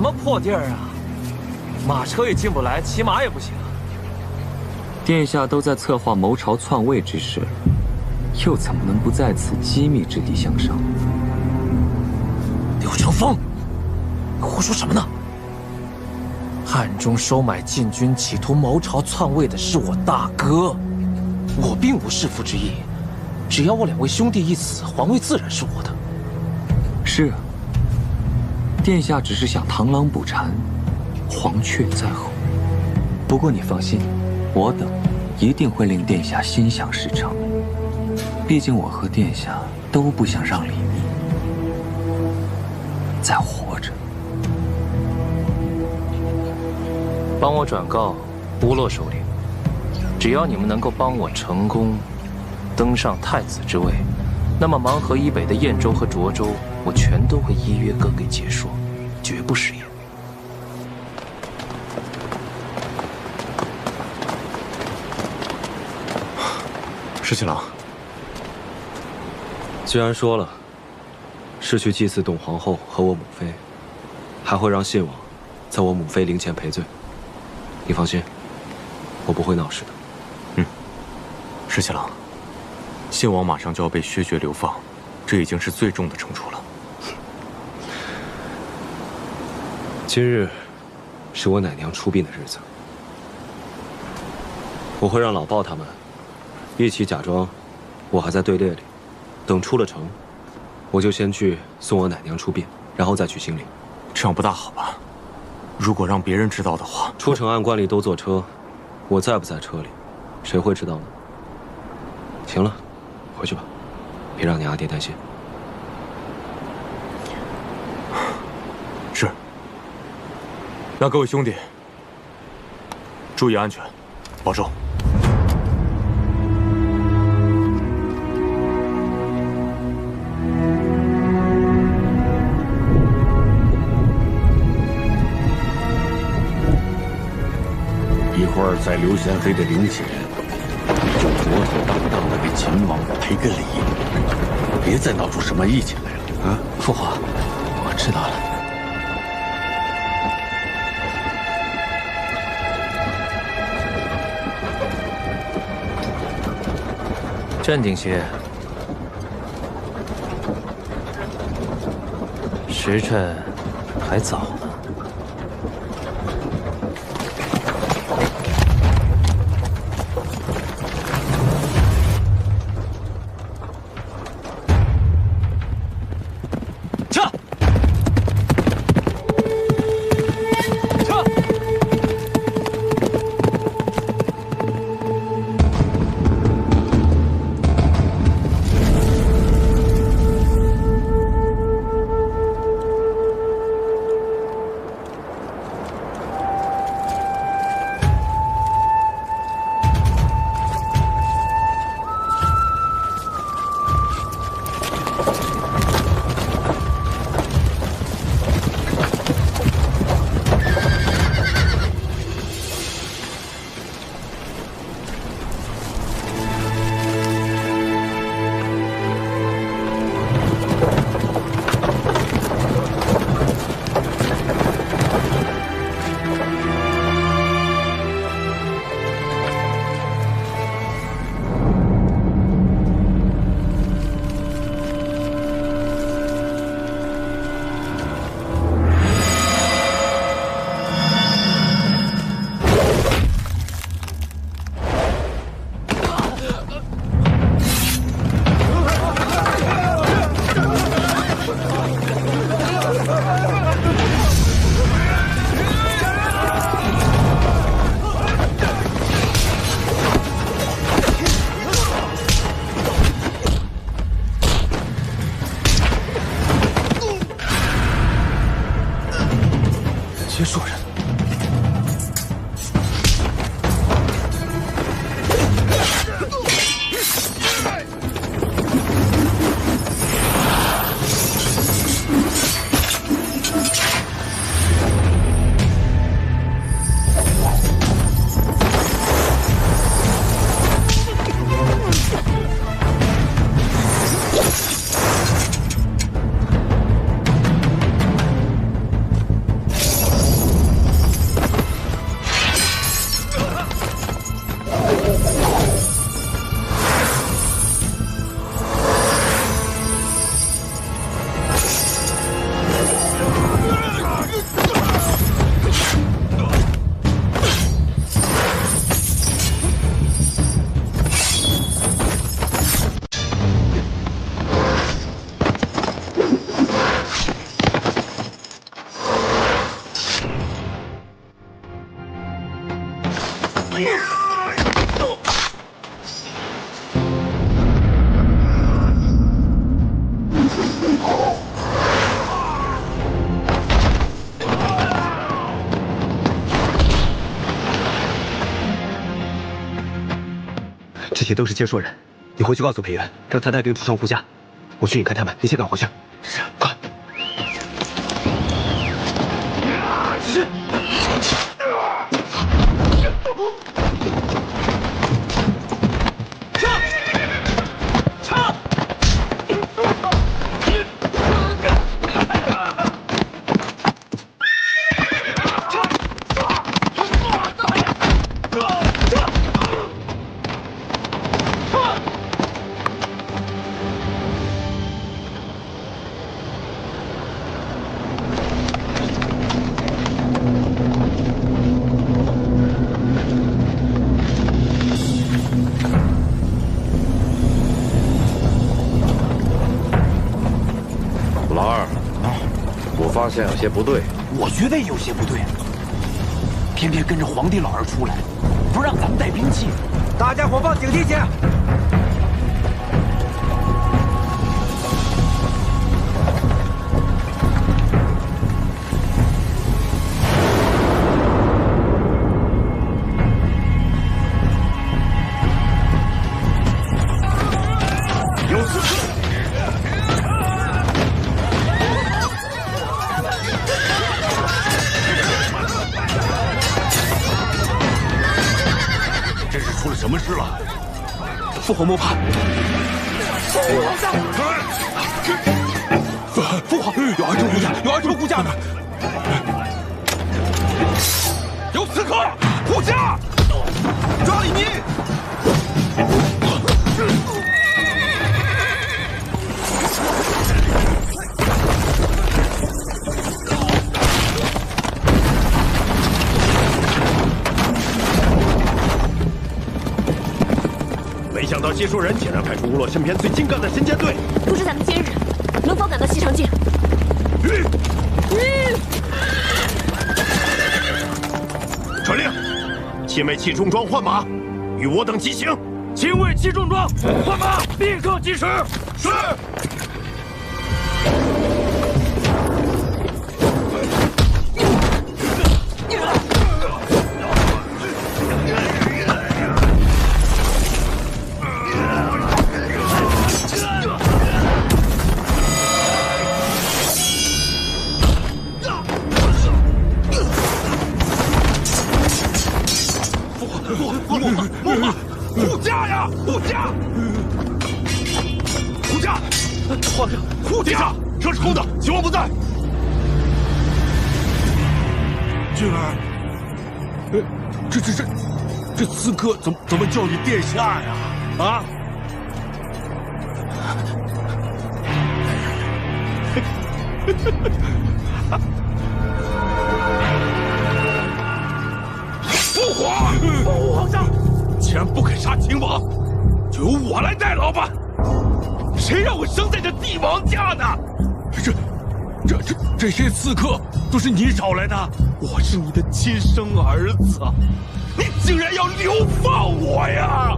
什么破地儿啊！马车也进不来，骑马也不行。殿下都在策划谋朝篡位之事，又怎么能不在此机密之地相商？柳成风，你胡说什么呢？暗中收买禁军，企图谋朝篡位的是我大哥，我并无弑父之意。只要我2位兄弟一死，皇位自然是我的。是啊，殿下只是想螳螂捕蝉，黄雀在后。不过你放心，我等一定会令殿下心想事成。毕竟我和殿下都不想让李密再活着。帮我转告乌洛首领，只要你们能够帮我成功登上太子之位，那么盲河以北的燕州和涿州，我全都会依约割给解说，绝不食言。石七郎，既然说了是去祭祀董皇后和我母妃，还会让信王在我母妃灵前赔罪。你放心，我不会闹事的。石七郎，信王马上就要被削爵流放，这已经是最重的惩处了。今日是我奶娘出殡的日子，我会让老鲍他们一起假装我还在队列里，等出了城，我就先去送我奶娘出殡，然后再去兴陵。这样不大好吧？如果让别人知道的话，出城按惯例都坐车，我在不在车里，谁会知道呢？行了，回去吧，别让你阿爹担心。是。那各位兄弟，注意安全，保重。一会儿在刘贤妃的灵前，就妥妥当当的给秦王赔个礼，别再闹出什么意见来了啊！父皇，我知道了。镇定些，时辰还早呢。结束人。些都是接说人，你回去告诉裴元，让他带兵出城护驾。我去引开他们，你先赶回去。是，快。是。发现有些不对，我觉得也有些不对，偏偏跟着皇帝老儿出来，不让咱们带兵器，大家伙放警惕些。有刺客！出了什么事了？父皇莫怕，皇上，父皇有二车护驾，有二车护驾的，有刺客护驾，抓李密。没想到接收人竟然派出乌洛身边最精干的神剑队。不是咱们今日，能否赶到西长境？传令，亲卫骑重装换马，与我等急行。亲卫骑重装换马，立刻疾驰。是。护驾呀！护驾！护驾！皇上，护驾！车是空的，秦王不在。俊儿，这刺客怎么叫你殿下呀？啊！父皇，皇上，既然不肯杀秦王，就由我来代劳吧。谁让我生在这帝王家的？这些刺客都是你找来的？我是你的亲生儿子，你竟然要流放我呀！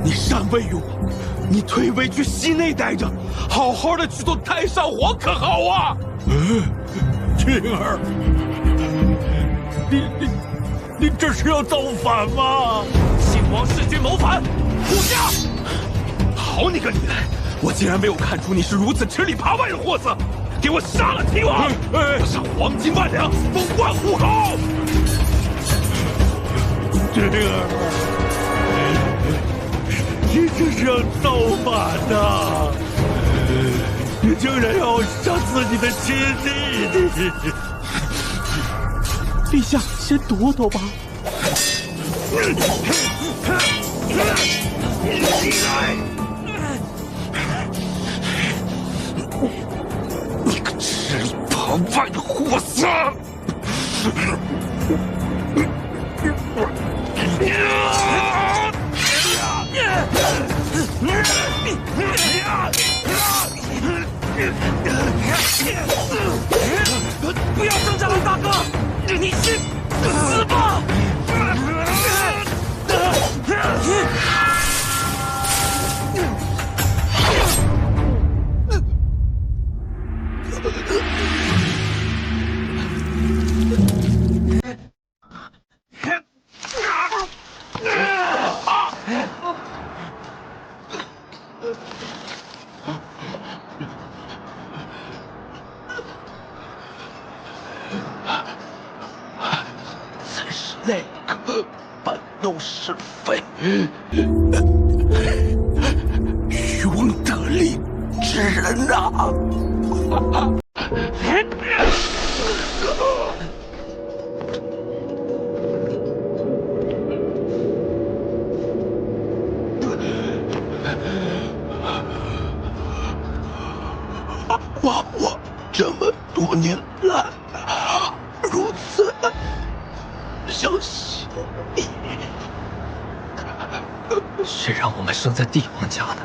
你禅位于我，你退位去西内待着，好好的去做太上皇可好啊？俊儿，你这是要造反吗？秦王弑君谋反，护驾！好你个李来，我竟然没有看出你是如此吃里扒外的货色！给我杀了秦王！我赏黄金万两，封官户口！俊儿，你这是要造反呐！你竟然要杀自己的亲弟弟！陛下，先躲躲吧。起来！你个吃里扒外的货色！不要挣扎了，大哥，你去死吧！弄是非，渔翁得利之人呐！忘我这么多年来如此相信你，谁让我们生在帝王家的？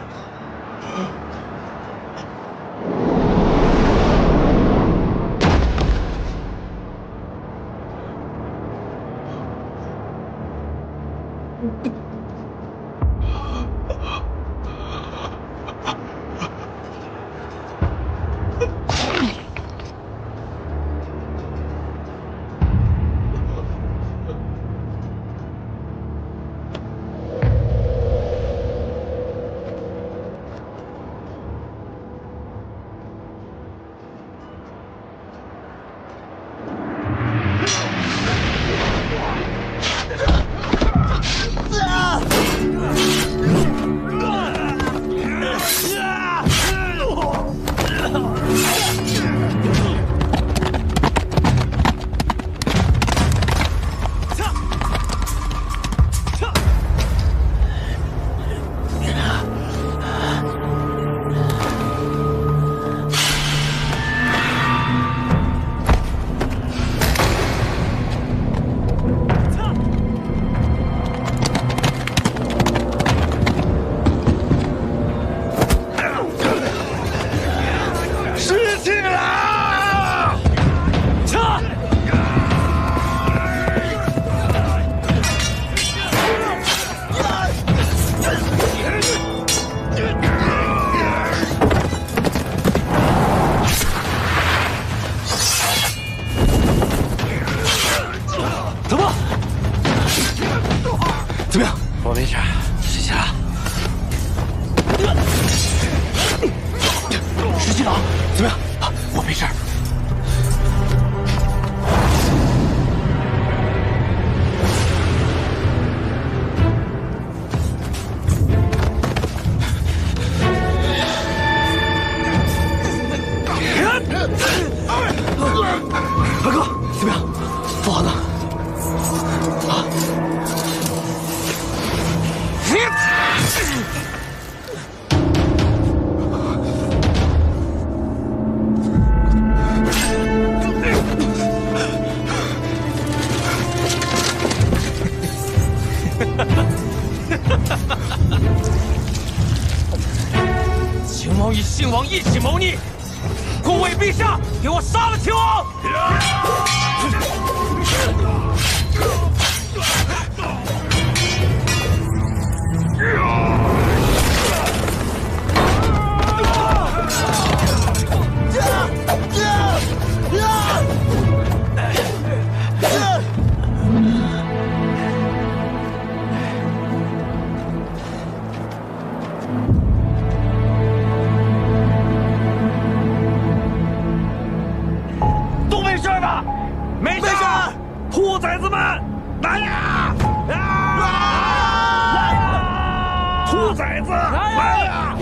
没事，谁先了？石七郎，怎么样？我没事。二哥，怎么样？父皇呢？啊？秦王与信王一起谋逆，护卫陛下，给我杀了秦王！都没事吧？没事。兔崽子们，来呀！来呀！兔崽子，来呀！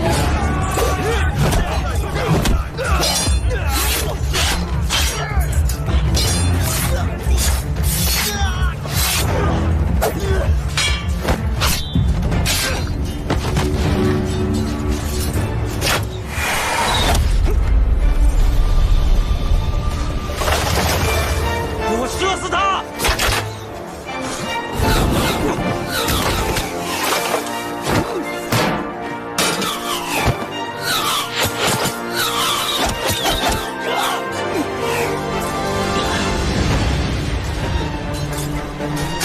给我射死他！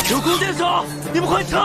有弓箭手，你们快撤！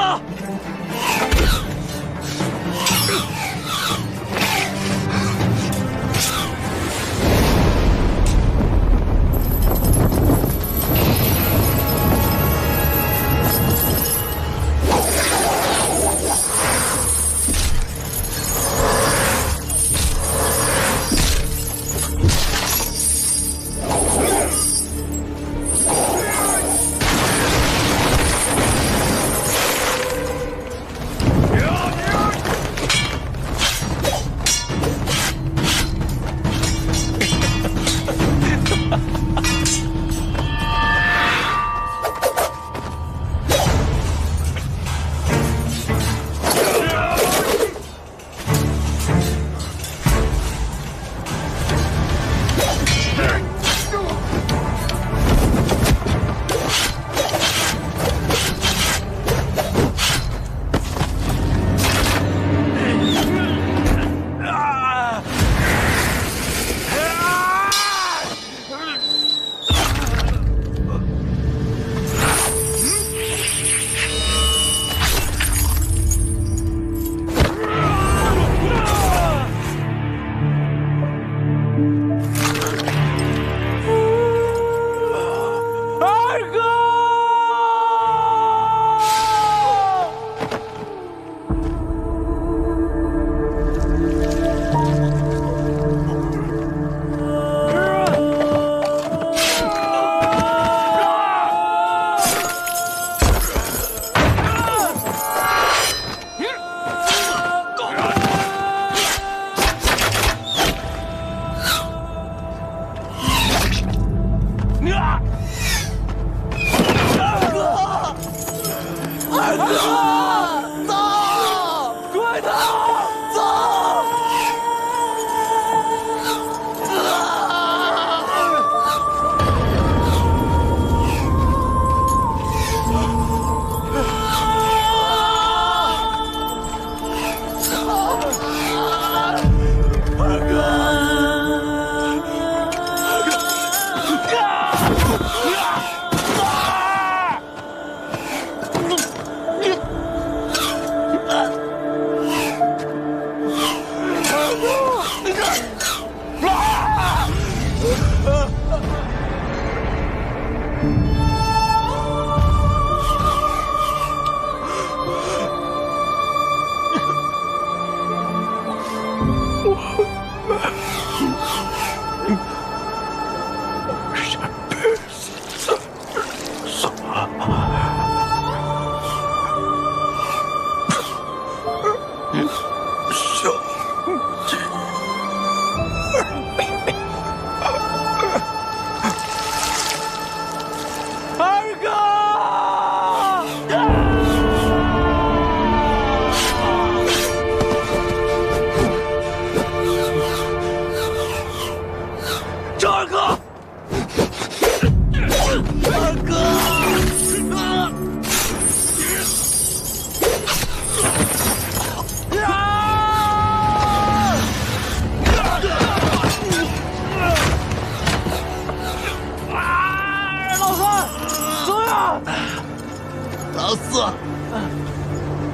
老四，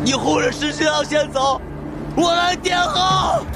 你护着石心要先走，我来殿后。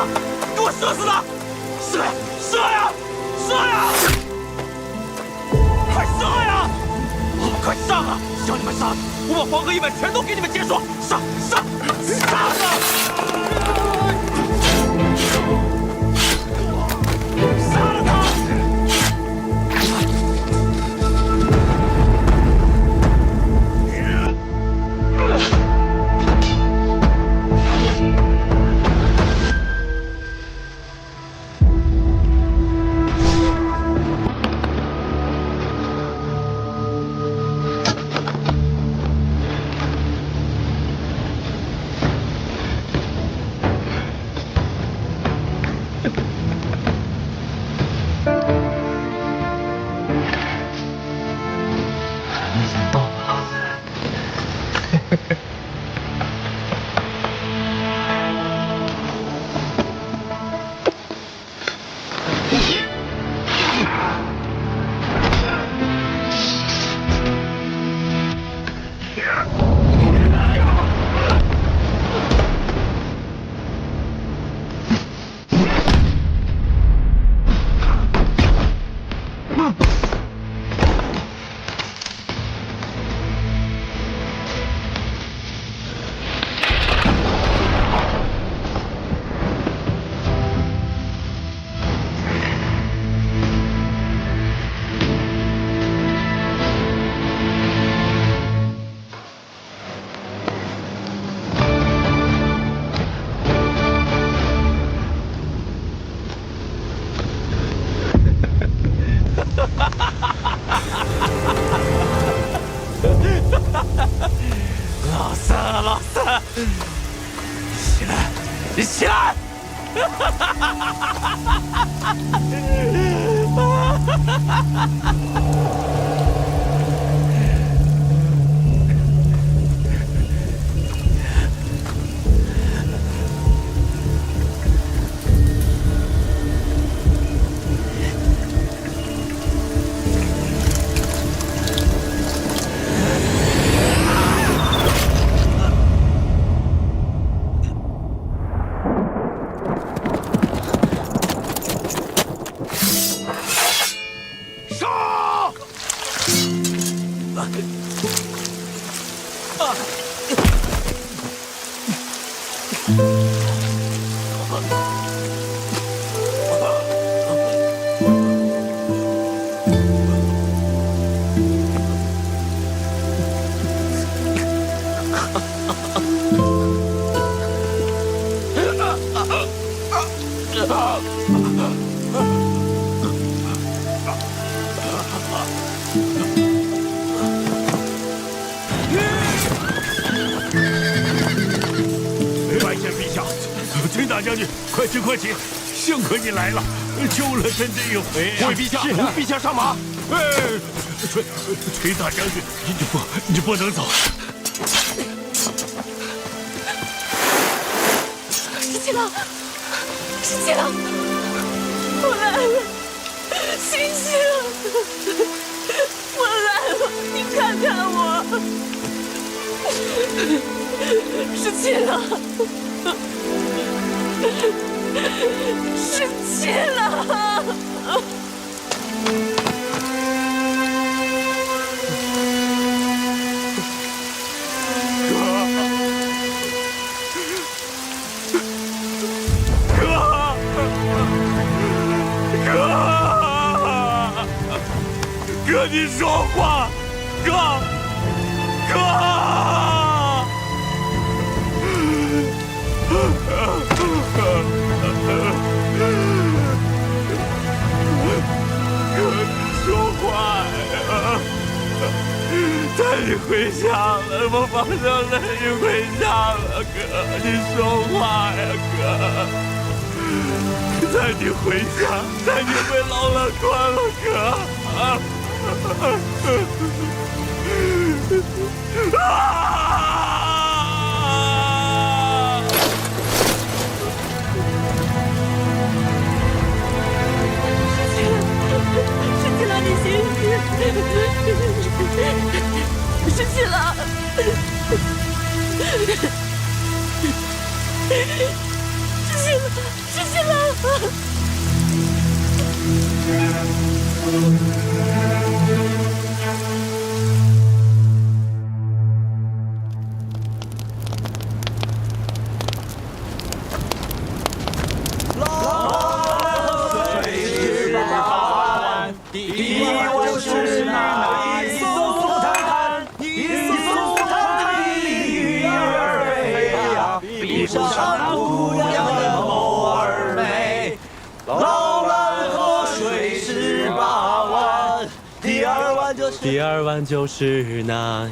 他！给我射死他！射呀！射呀！射呀！快射呀！快上啊！叫你们上！我把黄河一脉全都给你们结束！上！上！上啊！杀了他！老三，老三，起来，你起来！拜见陛下，崔大将军，快请快请，幸亏你来了，救了朕这一回啊！回陛下，陛下上马！崔大将军，你不能走。17郎，17郎，我来了，星星，我来了，你看看我，17郎，17郎。哥，你说话，哥，你说话呀！带你回家了，我马上带你回家了，哥，你说话呀，哥！带你回家，带你回老乐关了，哥！17郎，你醒醒！17郎，17郎。第二弯就是那。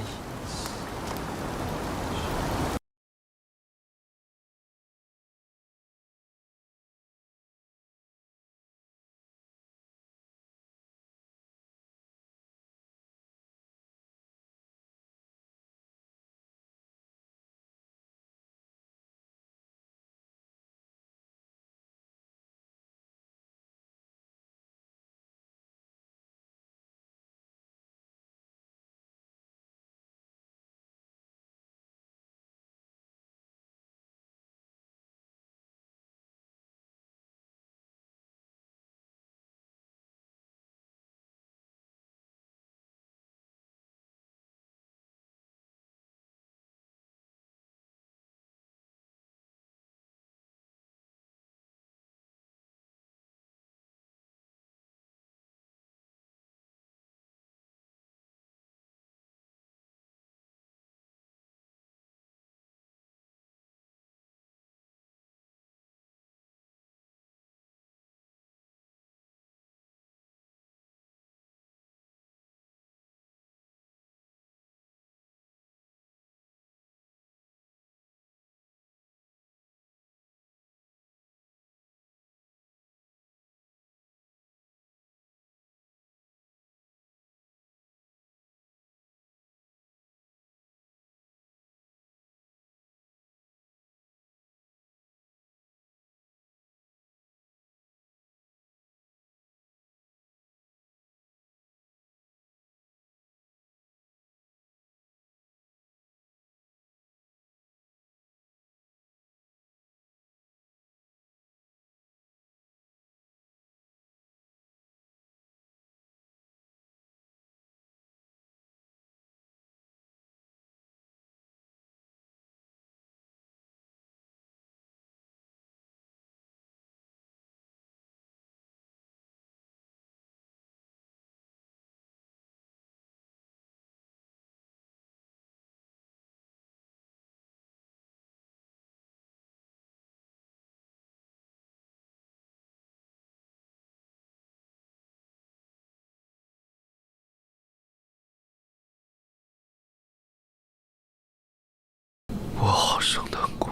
我好生难过。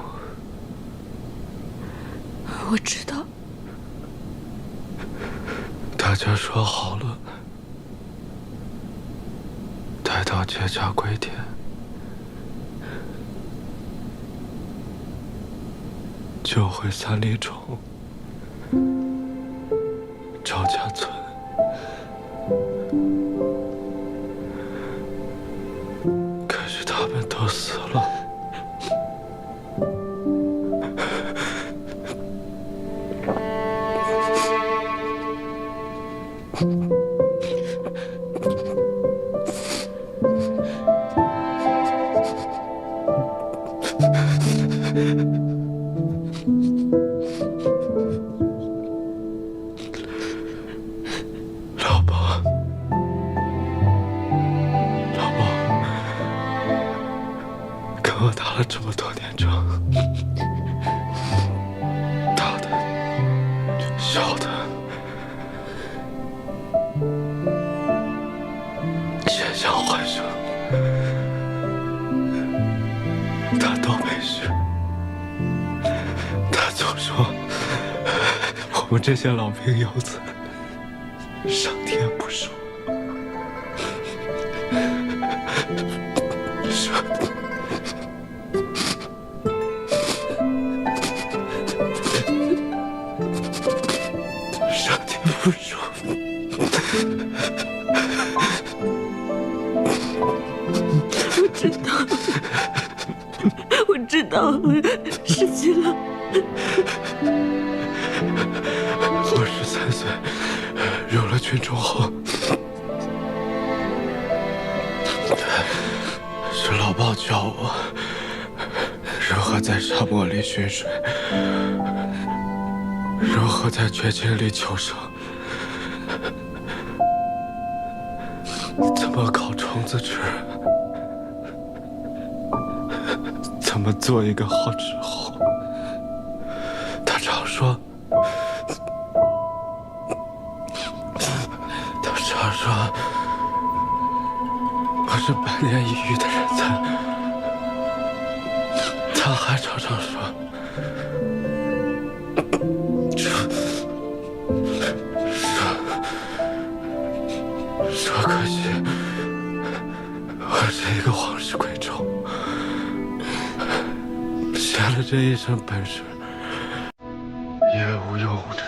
我知道。大家说好了，待到结葭归田，就回三里冢赵家村。可是他们都死了。老婆，跟我打了这么多年仗，大的、小的，险象环生，他都没事。他总说我们这些老兵游子，上天不熟，上天不熟。我知道，失去了。我13岁有了军种后，是老鸨教我如何在沙漠里寻水，如何在绝境里求生，怎么烤虫子吃，怎么做一个好纸猴。他常说。 他说：“我是百年一遇的人才。”他还常常说：“可惜我是一个皇室贵胄，学了这一身本事，也无用武之处。”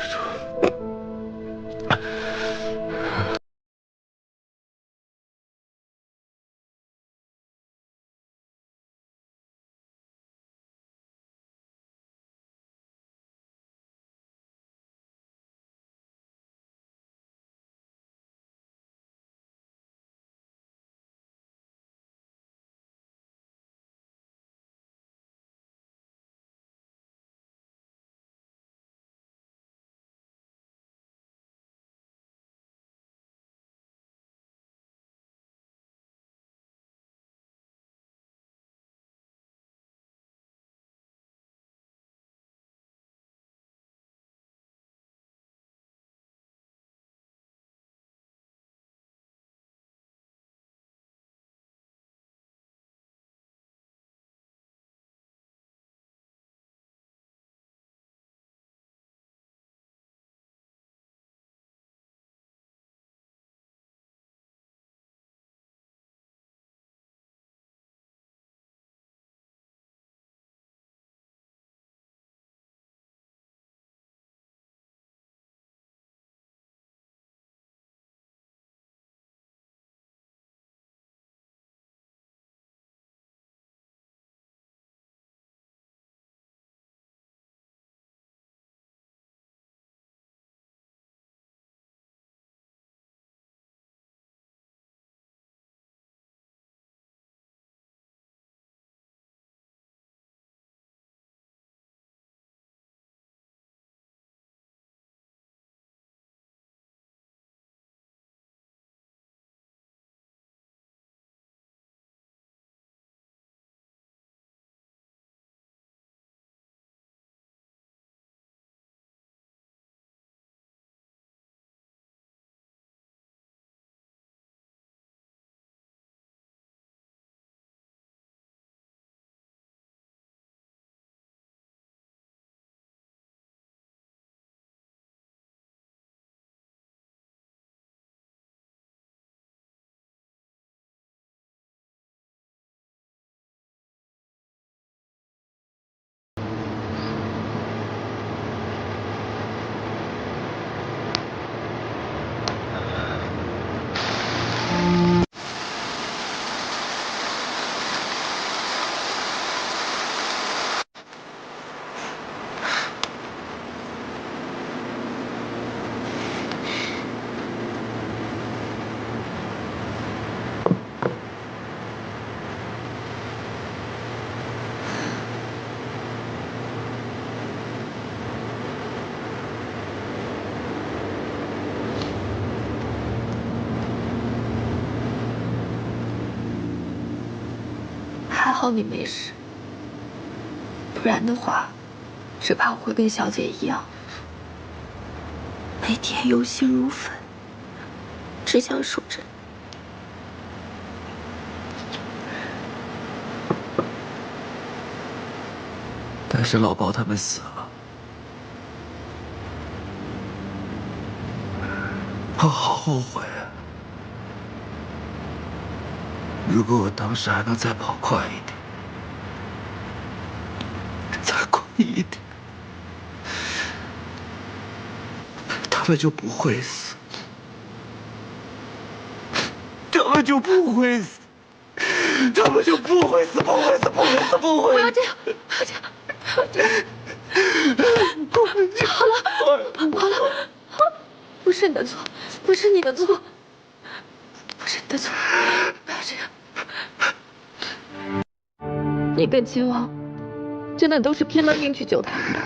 还好你没事，不然的话，只怕我会跟小姐一样，每天忧心如焚，只想守着你。但是老鸨他们死了，我好后悔啊！如果我当时还能再跑快一点，再快一点，他们就不会死，他们就不会死，他们就不会死，不会死，不会死，不会死！不要这样，不要这样，不要这样。好了，好了，好了，不是你的错，不是你的错，不是你的错，不要这样。你跟秦王真的都是拼了命去救他们的。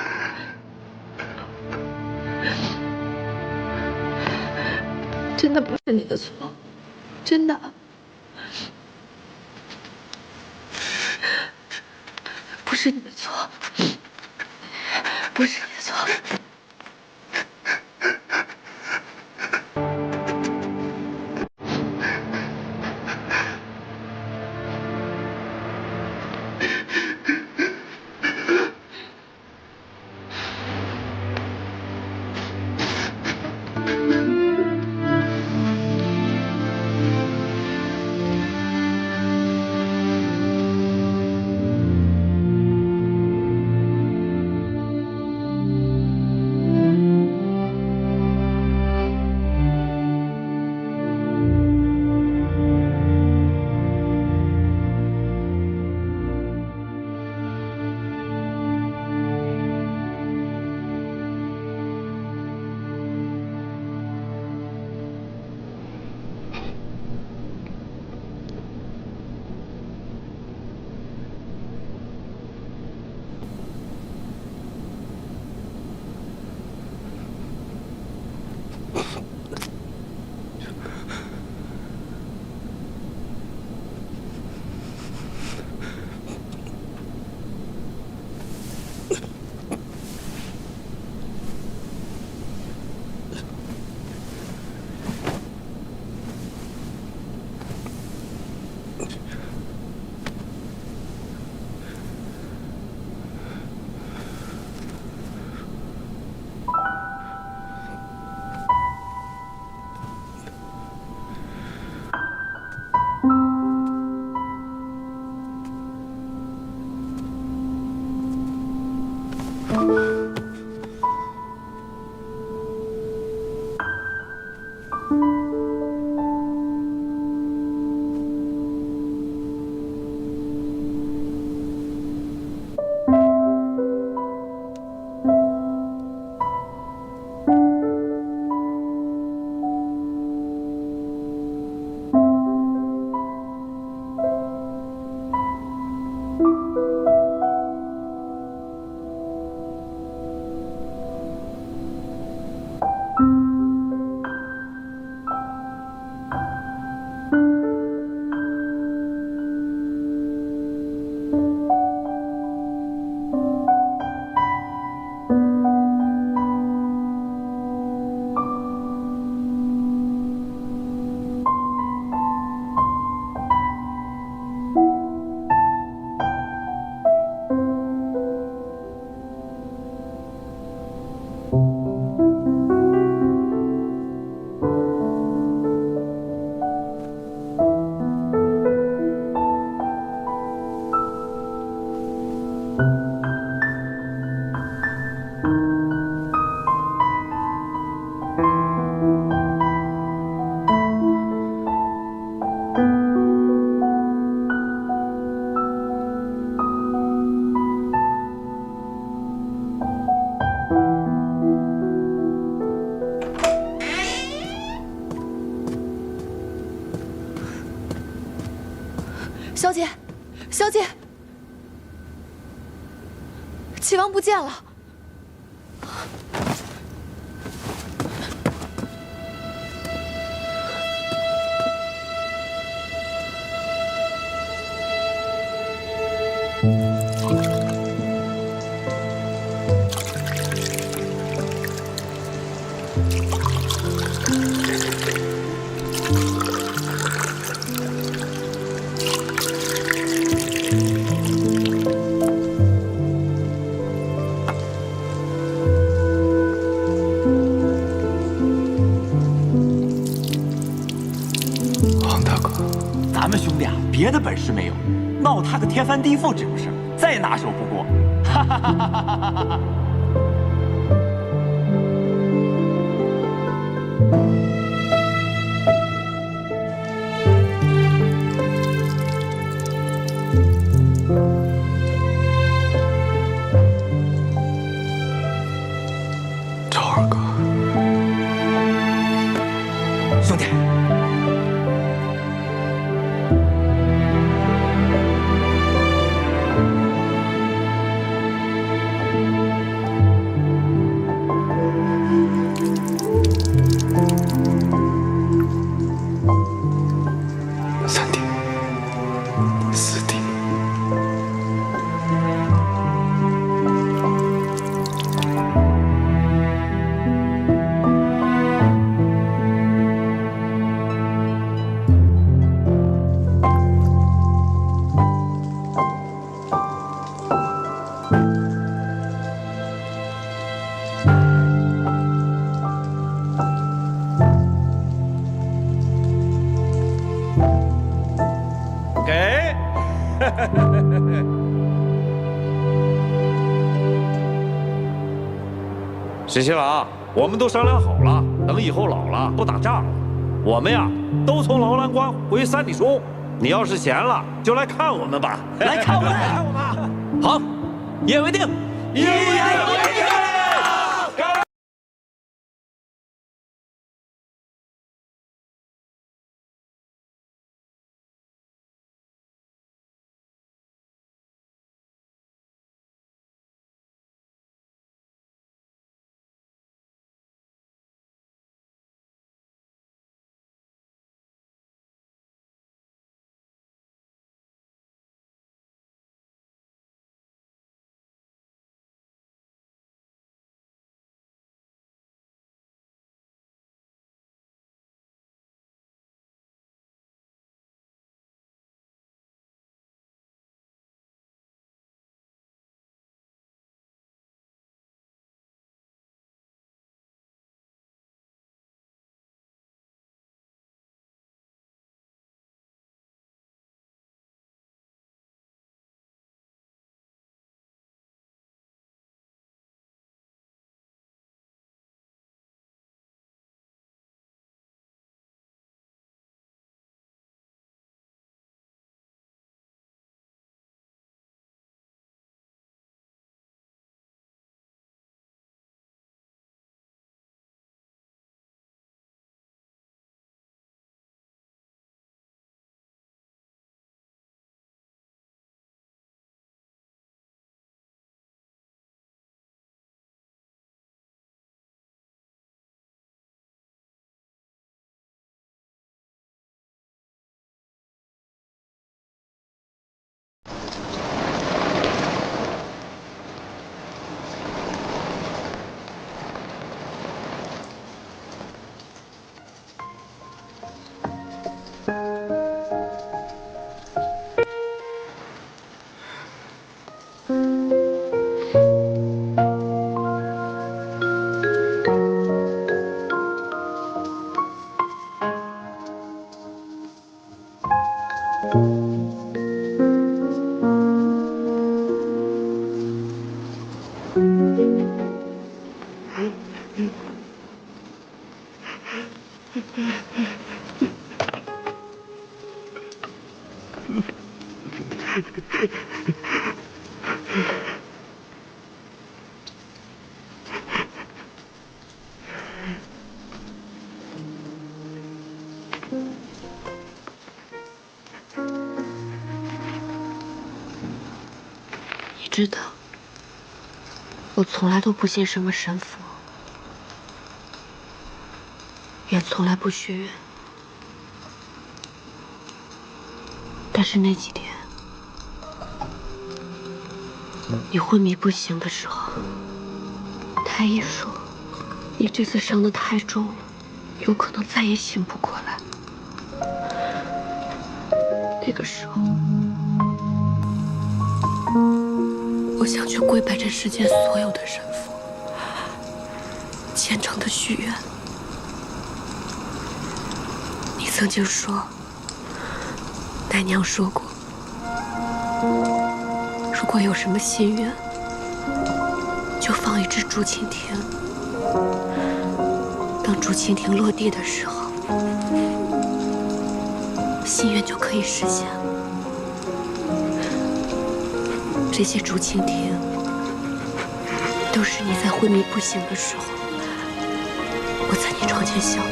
真的不是你的错，真的。不是你的错，不是你的错。小姐，小姐，齐王不见了。别的本事没有，闹他个天翻地覆这种事儿，再拿手不过。哈哈哈哈哈哈！赵二哥。沈新郎，我们都商量好了，等以后老了不打仗了，我们呀都从劳兰关回三里冲。你要是闲了，就来看我们吧。来看我们，来看我们。好，一言为定。一言为定。 你知道，我从来都不信什么神佛，也从来不许愿。但是那几天，你昏迷不醒的时候，太医说你这次伤得太重了，有可能再也醒不过来。那个时候，我想去跪拜这世间所有的神佛，虔诚的许愿。你曾经说，奶娘说过，如果有什么心愿，就放一只竹蜻蜓。当竹蜻蜓落地的时候，心愿就可以实现了。这些竹蜻蜓都是你在昏迷不醒的时候，我在你床前笑的。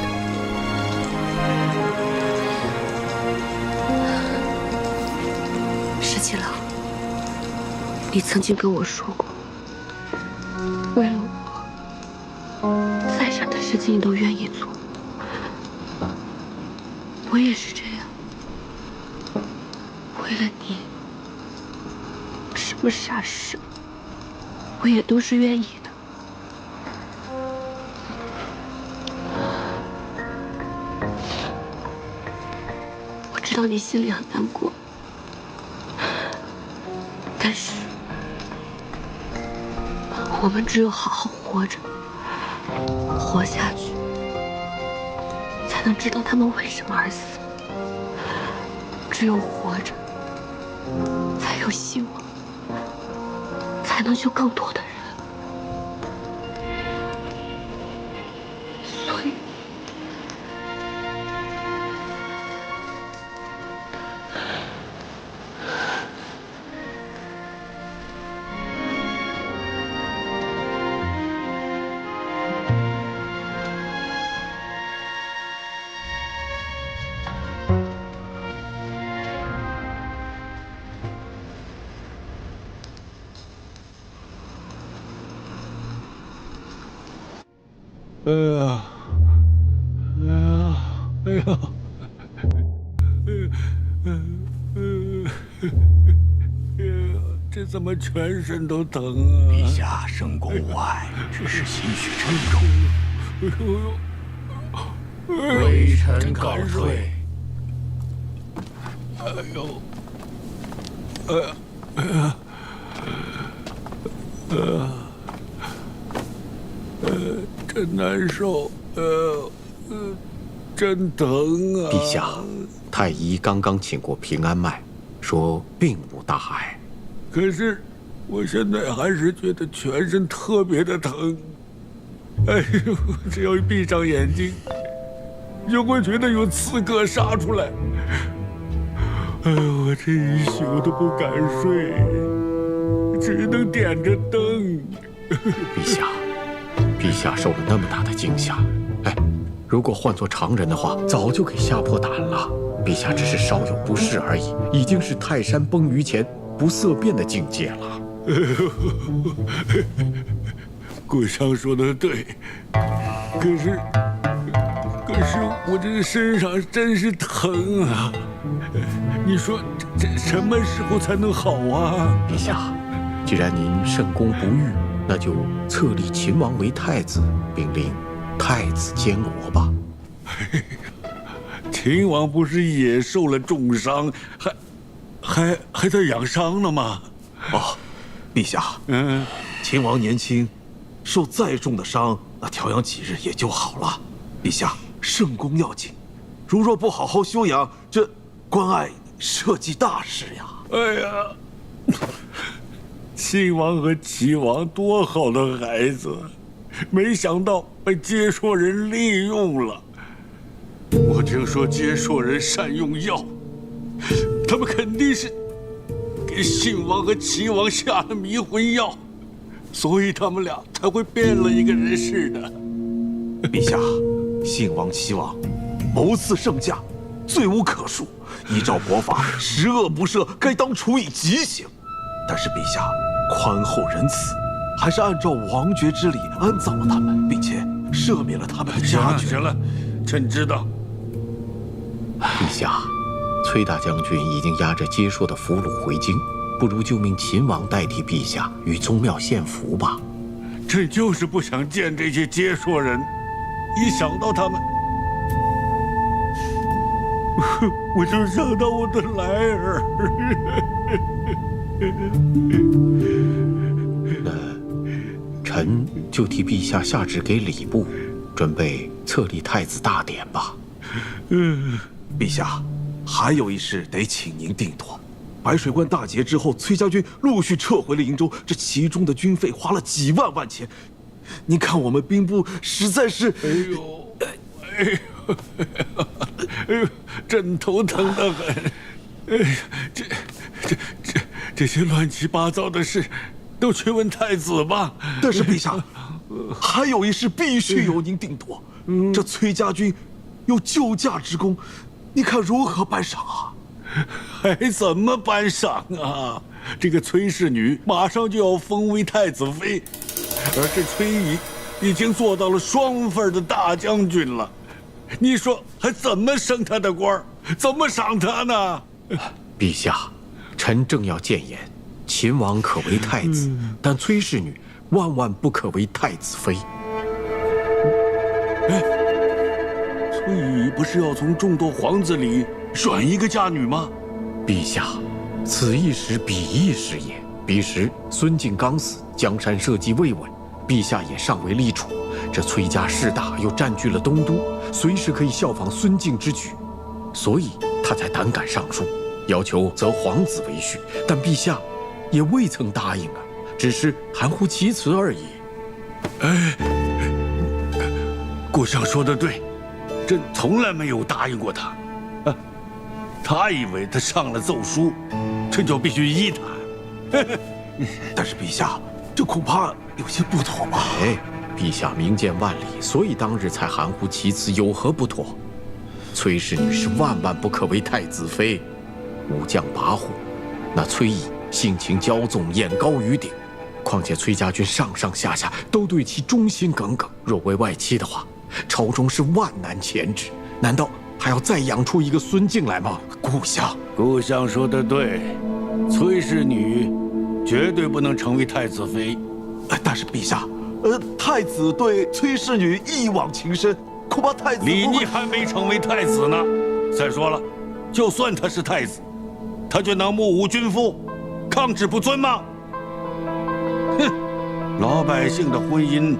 石七郎，你曾经跟我说过，为了我，再傻的事情你都愿意做。我也是这样，为了你，什么傻事，我也都是愿意的。我知道你心里很难过，但是我们只有好好活着，活下去，才能知道他们为什么而死。只有活着，才有希望，才能救更多的人。这怎么全身都疼啊？陛下深宫无碍，只是心绪沉重。微臣告退。哎呦，真难受，真疼啊！陛下，太医刚刚请过平安脉，说并无大碍。可是，我现在还是觉得全身特别的疼。哎呦，只要一闭上眼睛，就会觉得有刺客杀出来。哎呦，我这一宿都不敢睡，只能点着灯。陛下，陛下受了那么大的惊吓，哎，如果换做常人的话，早就给吓破胆了。陛下只是稍有不适而已，已经是泰山崩于前不色变的境界了。顾相说的对，可是我这身上真是疼啊！你说这什么时候才能好啊？陛下，既然您圣功不愈，那就册立秦王为太子，并令太子监国吧。秦王不是也受了重伤，还在养伤呢吗？哦，陛下，秦王年轻，受再重的伤，那调养几日也就好了。陛下，圣功要紧，如若不好好休养，这关爱社稷大事呀。哎呀，秦王和齐王多好的孩子，没想到被接说人利用了。我听说接说人善用药，他们肯定是给信王和齐王下了迷魂药，所以他们俩才会变了一个人似的。陛下，信王、齐王谋刺圣驾，罪无可恕。依照国法，十恶不赦，该当处以极刑。但是陛下宽厚仁慈，还是按照王爵之礼安葬了他们，并且赦免了他们的家眷。行了，臣知道。陛下，崔大将军已经押着接说的俘虏回京，不如就命秦王代替陛下与宗庙献俘吧。朕就是不想见这些接说人，一想到他们，我就想到我的来儿。那臣就替陛下下旨给礼部，准备册立太子大典吧。陛下，还有一事得请您定夺。白水关大捷之后，崔家军陆续撤回了瀛州，这其中的军费花了几万万钱。您看我们兵部实在是……哎呦，朕头疼得很。哎呀，这些乱七八糟的事，都去问太子吧。但是陛下，还有一事必须由您定夺。这崔家军有救驾之功，你看如何颁赏啊？还怎么颁赏啊？这个崔氏女马上就要封为太子妃，而这崔乙已经做到了双份的大将军了。你说还怎么升他的官儿？怎么赏他呢？陛下，臣正要谏言，秦王可为太子，但崔氏女万万不可为太子妃。哎，崔乙不是要从众多皇子里选一个嫁女吗？陛下，此一时彼一时也。彼时孙敬刚死，江山社稷未稳，陛下也尚未立储。这崔家势大，又占据了东都，随时可以效仿孙敬之举，所以他才胆敢上书，要求择皇子为婿。但陛下也未曾答应啊，只是含糊其辞而已。哎，顾相说的对，朕从来没有答应过他。他以为他上了奏书，朕就必须依他。但是陛下，这恐怕有些不妥吧？哎，陛下明鉴万里，所以当日才含糊其辞，有何不妥？崔氏女是万万不可为太子妃，武将跋扈，那崔乙性情骄纵，眼高于顶，况且崔家军上上下下都对其忠心耿耿，若为外戚的话，朝中是万难牵制。难道还要再养出一个孙敬来吗？故乡，故乡说得对，崔氏女绝对不能成为太子妃。但是陛下，太子对崔氏女一往情深，恐怕太子李逆还没成为太子呢。再说了，就算他是太子，他就能目无君父，抗旨不遵吗？哼，老百姓的婚姻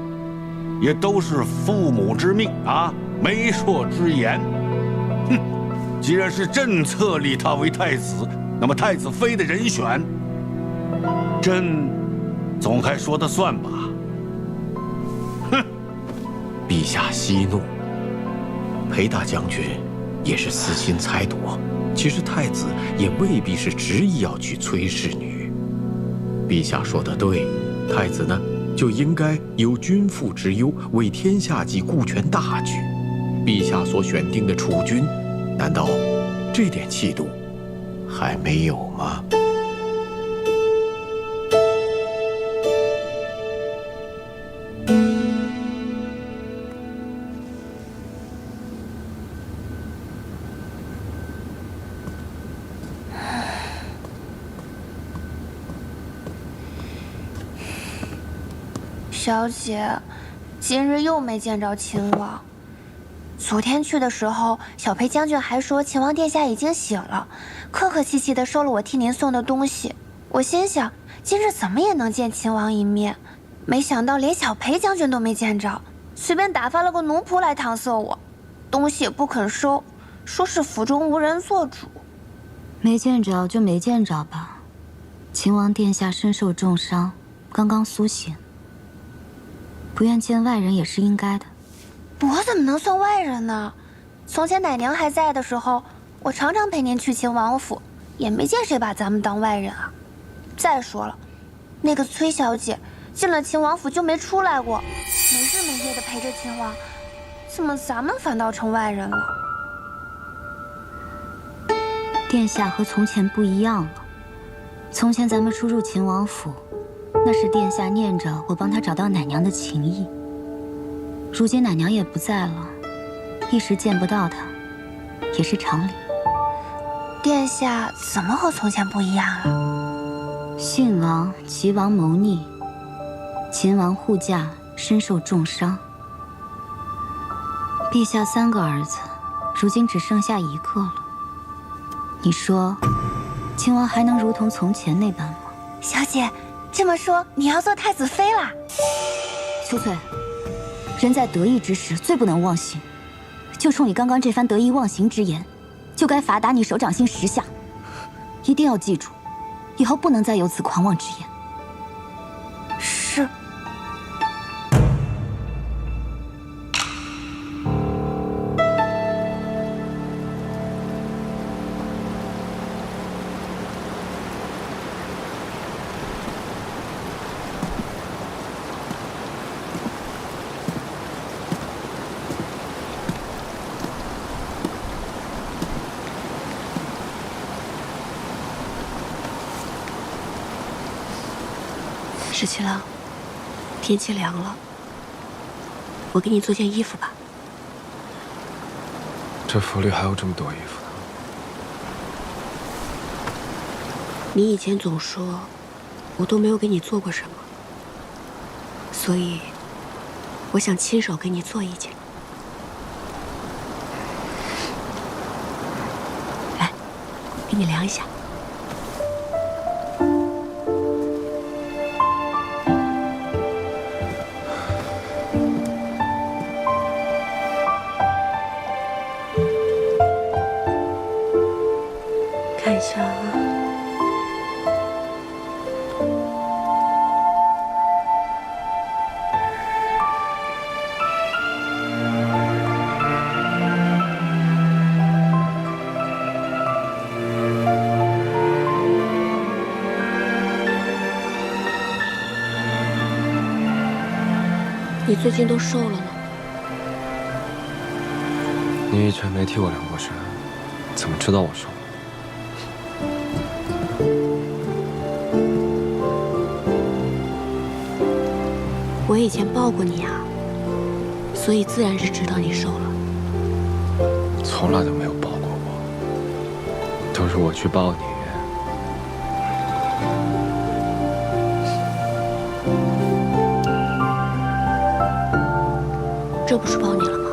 也都是父母之命啊，媒妁之言。哼，既然是朕册立他为太子，那么太子妃的人选，朕总该说的算吧。哼，陛下息怒，裴大将军也是私心猜度，其实太子也未必是执意要娶崔氏女。陛下说得对，太子呢就应该有君父之忧，为天下及顾全大局。陛下所选定的储君，难道这点气度还没有吗？小姐，今日又没见着秦王。昨天去的时候，小裴将军还说秦王殿下已经醒了，客客气气的收了我替您送的东西。我心想，今日怎么也能见秦王一面，没想到连小裴将军都没见着，随便打发了个奴仆来搪塞我，东西也不肯收，说是府中无人做主。没见着就没见着吧，秦王殿下身受重伤，刚刚苏醒。不愿见外人也是应该的。我怎么能算外人呢？从前奶娘还在的时候，我常常陪您去秦王府，也没见谁把咱们当外人啊。再说了，那个崔小姐进了秦王府就没出来过，没日没夜的陪着秦王，怎么咱们反倒成外人了？殿下和从前不一样了。从前咱们出入秦王府，那是殿下念着我帮他找到奶娘的情谊。如今奶娘也不在了，一时见不到她，也是常理。殿下怎么和从前不一样了？信王、齐王谋逆，秦王护驾身受重伤。陛下3个儿子，如今只剩下1个了。你说，秦王还能如同从前那般吗？小姐，这么说你要做太子妃啦？秋翠，人在得意之时最不能忘形，就冲你刚刚这番得意忘形之言，就该罚打你手掌心10下。一定要记住，以后不能再有此狂妄之言。是。十七郎，天气凉了，我给你做件衣服吧。这府里还有这么多衣服呢。你以前总说，我都没有给你做过什么，所以我想亲手给你做一件。来，给你量一下。看一下啊。你最近都瘦了呢。你以前没替我量过身，怎么知道我瘦了？以前抱过你啊，所以自然是知道你瘦了。从来都没有抱过我，都是我去抱你。这不是抱你了吗？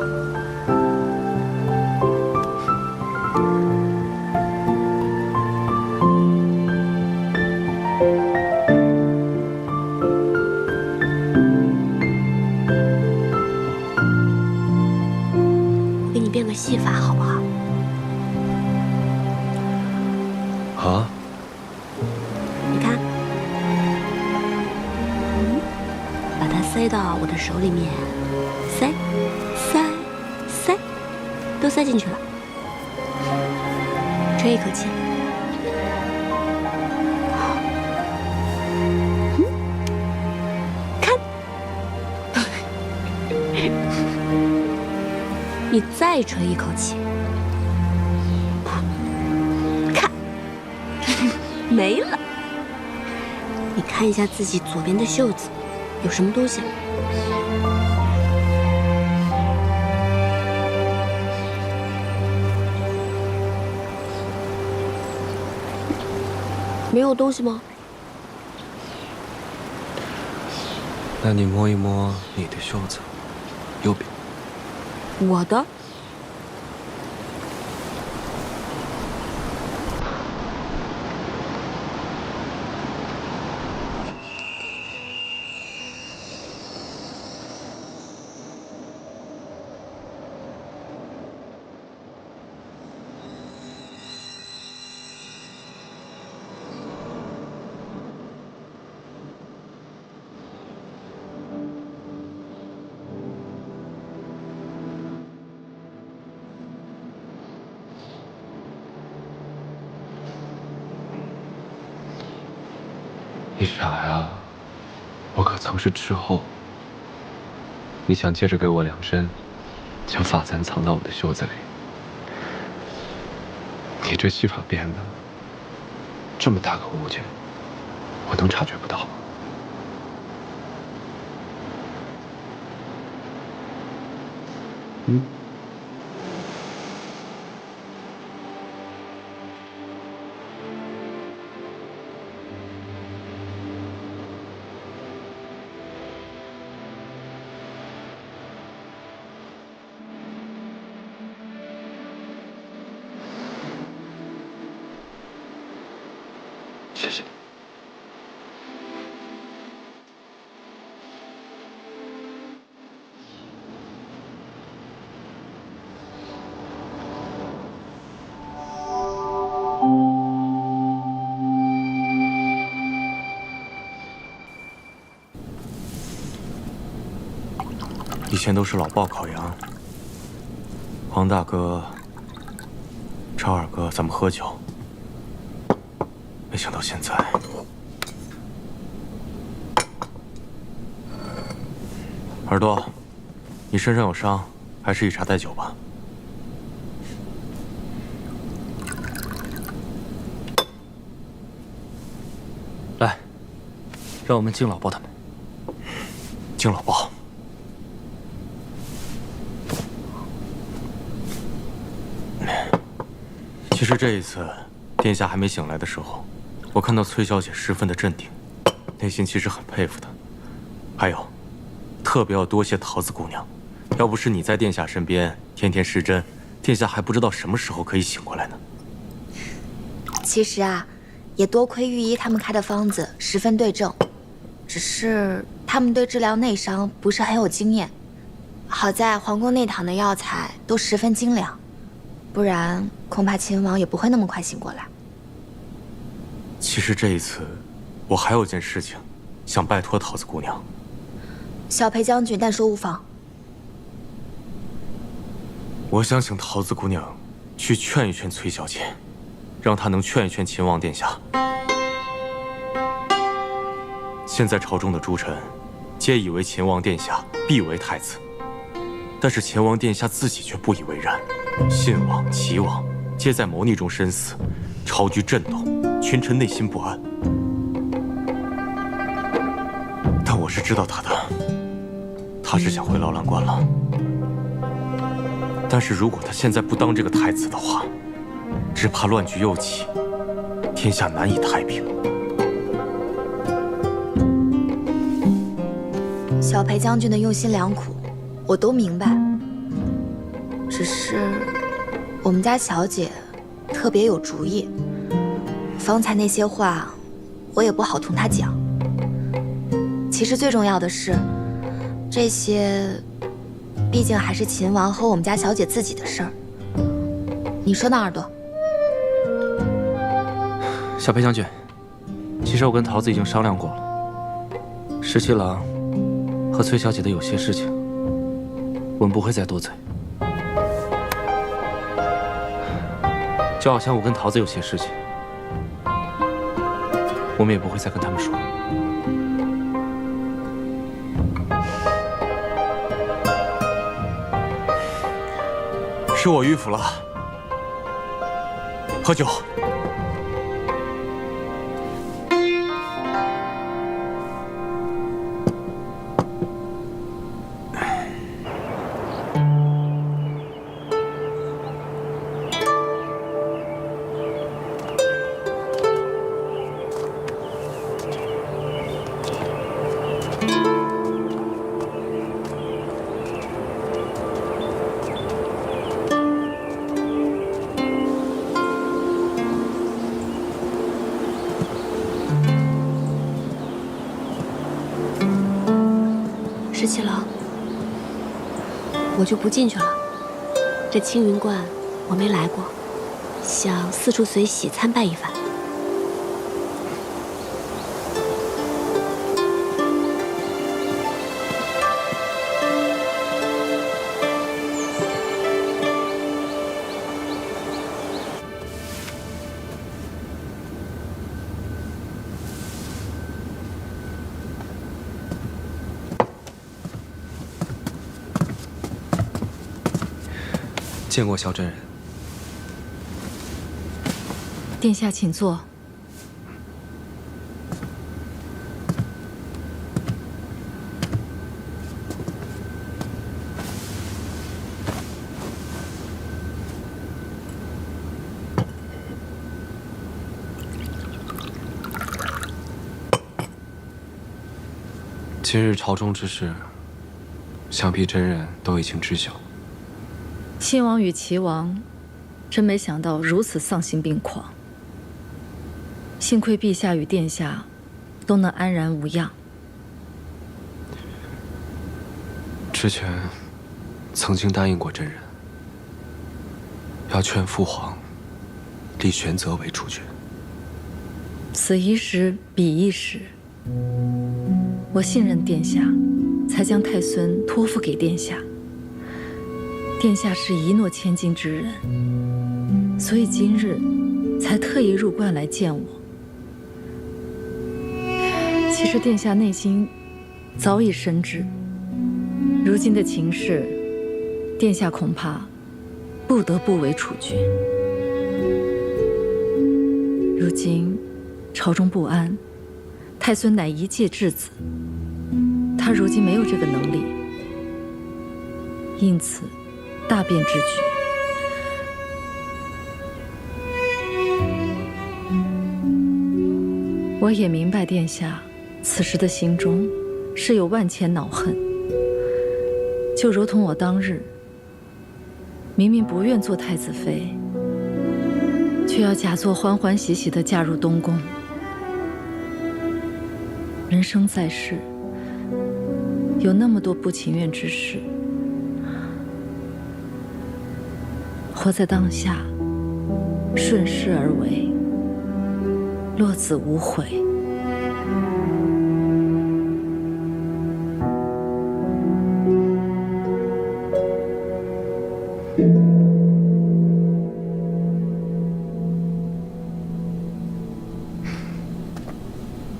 我给你变个细发好不好？啊？你看，把它塞到我的手里面，塞。都塞进去了，吹一口气。看，你再吹一口气。看，没了。你看一下自己左边的袖子，有什么东西？没有东西吗？那你摸一摸你的袖子，右边。我的？你傻呀！我可曾是痴后。你想接着给我量身，将发簪藏到我的袖子里。你这细发辫子，这么大个物件，我能察觉不到？嗯。谢谢。以前都是老鲍烤羊，黄大哥、超二哥咱们喝酒，没想到现在，耳朵，你身上有伤，还是以茶代酒吧。来，让我们敬老鲍他们。敬老鲍。其实这一次，殿下还没醒来的时候，我看到崔小姐十分的镇定，内心其实很佩服她。还有，特别要多谢桃子姑娘，要不是你在殿下身边天天施针，殿下还不知道什么时候可以醒过来呢。其实啊，也多亏御医他们开的方子十分对症，只是他们对治疗内伤不是很有经验。好在皇宫内堂的药材都十分精良，不然恐怕秦王也不会那么快醒过来。其实这一次，我还有件事情，想拜托桃子姑娘。小裴将军但说无妨。我想请桃子姑娘去劝一劝崔小姐，让她能劝一劝秦王殿下。现在朝中的诸臣，皆以为秦王殿下必为太子，但是秦王殿下自己却不以为然。信王、齐王皆在谋逆中身死，朝局震动，群臣内心不安。但我是知道他的，他是想回劳兰关了。但是如果他现在不当这个太子的话，只怕乱局又起，天下难以太平。小裴将军的用心良苦，我都明白。只是我们家小姐特别有主意，方才那些话，我也不好同她讲。其实最重要的是，这些毕竟还是秦王和我们家小姐自己的事儿。你说呢，耳朵？小裴将军，其实我跟桃子已经商量过了，十七郎和崔小姐的有些事情，我们不会再多嘴。就好像我跟桃子有些事情，我们也不会再跟他们说。是我迂腐了，喝酒。十七郎，我就不进去了。这青云观我没来过，想四处随喜参拜一番。见过萧真人。殿下请坐。今日朝中之事，想必真人都已经知晓。亲王与齐王，真没想到如此丧心病狂。幸亏陛下与殿下都能安然无恙。之前曾经答应过真人，要劝父皇立玄泽为储君。此一时彼一时，我信任殿下，才将太孙托付给殿下。殿下是一诺千金之人，所以今日才特意入关来见我。其实殿下内心早已深知，如今的情势，殿下恐怕不得不为储君。如今朝中不安，太孙乃一介质子，他如今没有这个能力，因此大变之举。我也明白殿下此时的心中是有万千恼恨，就如同我当日明明不愿做太子妃，却要假作欢欢喜喜地嫁入东宫。人生在世，有那么多不情愿之事，活在当下，顺势而为，落子无悔。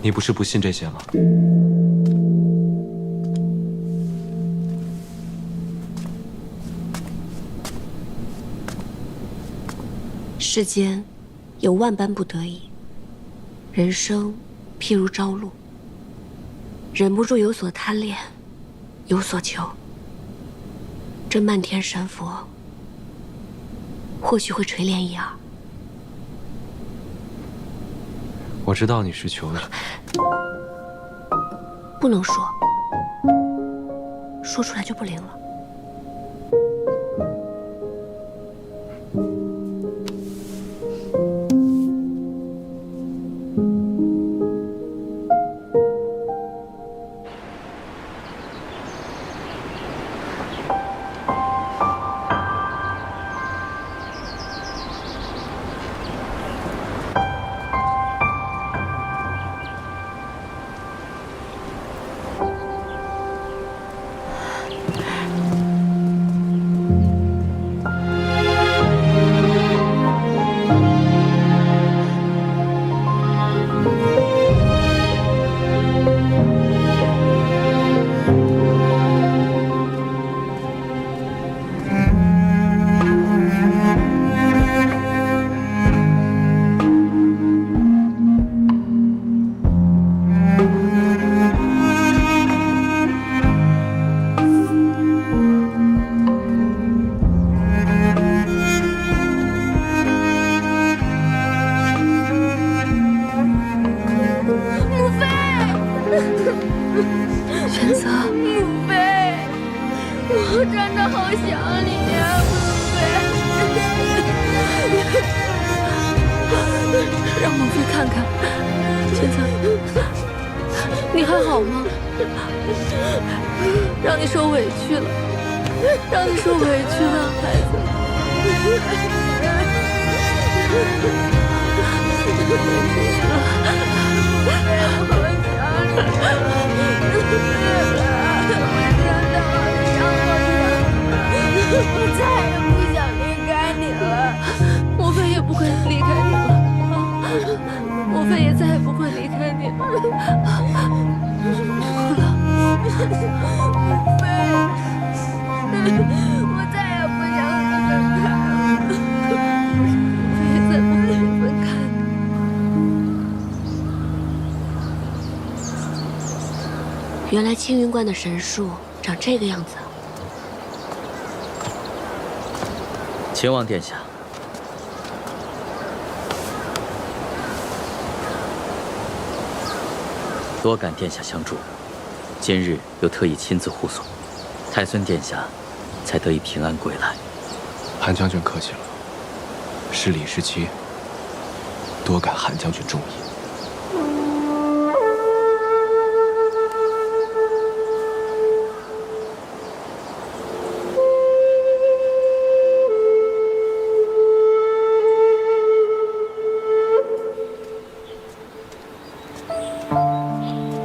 你不是不信这些吗？世间有万般不得已，人生譬如朝露，忍不住有所贪恋，有所求，这漫天神佛或许会垂怜一二。我知道你是求的，不能说，说出来就不灵了。原来青云观的神树长这个样子。秦王殿下，多感殿下相助，今日又特意亲自护送，太孙殿下才得以平安归来。韩将军客气了，是礼是期，多感韩将军重意。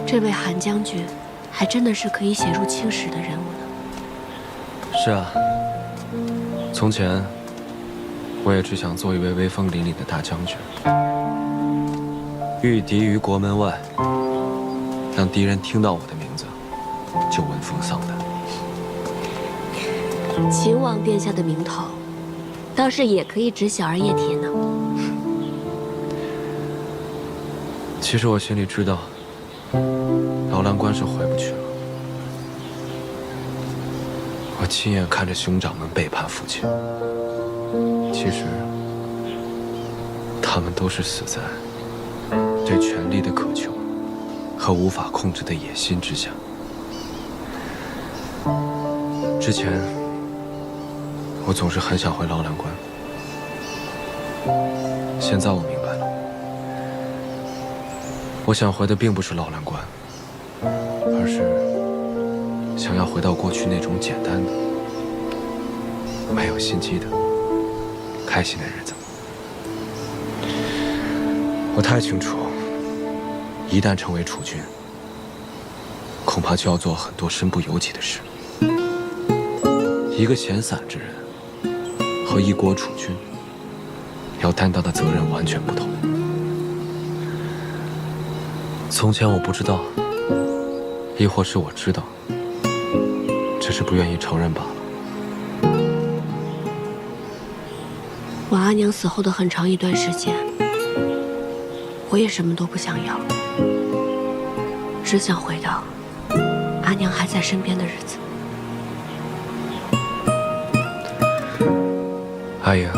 这位韩将军，还真的是可以写入青史的人物呢。是啊，从前我也只想做一位威风凛凛的大将军，御敌于国门外，让敌人听到我的名字就闻风丧胆。秦王殿下的名头，倒是也可以指小儿叶铁呢。其实我心里知道，劳兰关是回不去了。我亲眼看着兄长们背叛父亲，其实他们都是死在对权力的渴求和无法控制的野心之下。之前我总是很想回劳兰关，现在我明白了，我想回的并不是劳兰关，而是想要回到过去那种简单的、没有心机的、开心的日子。我太清楚，一旦成为储君，恐怕就要做很多身不由己的事。一个闲散之人和一国储君要担当的责任完全不同。从前我不知道，亦或是我知道，只是不愿意承认罢了。我阿娘死后的很长一段时间，我也什么都不想要，只想回到阿娘还在身边的日子。阿英，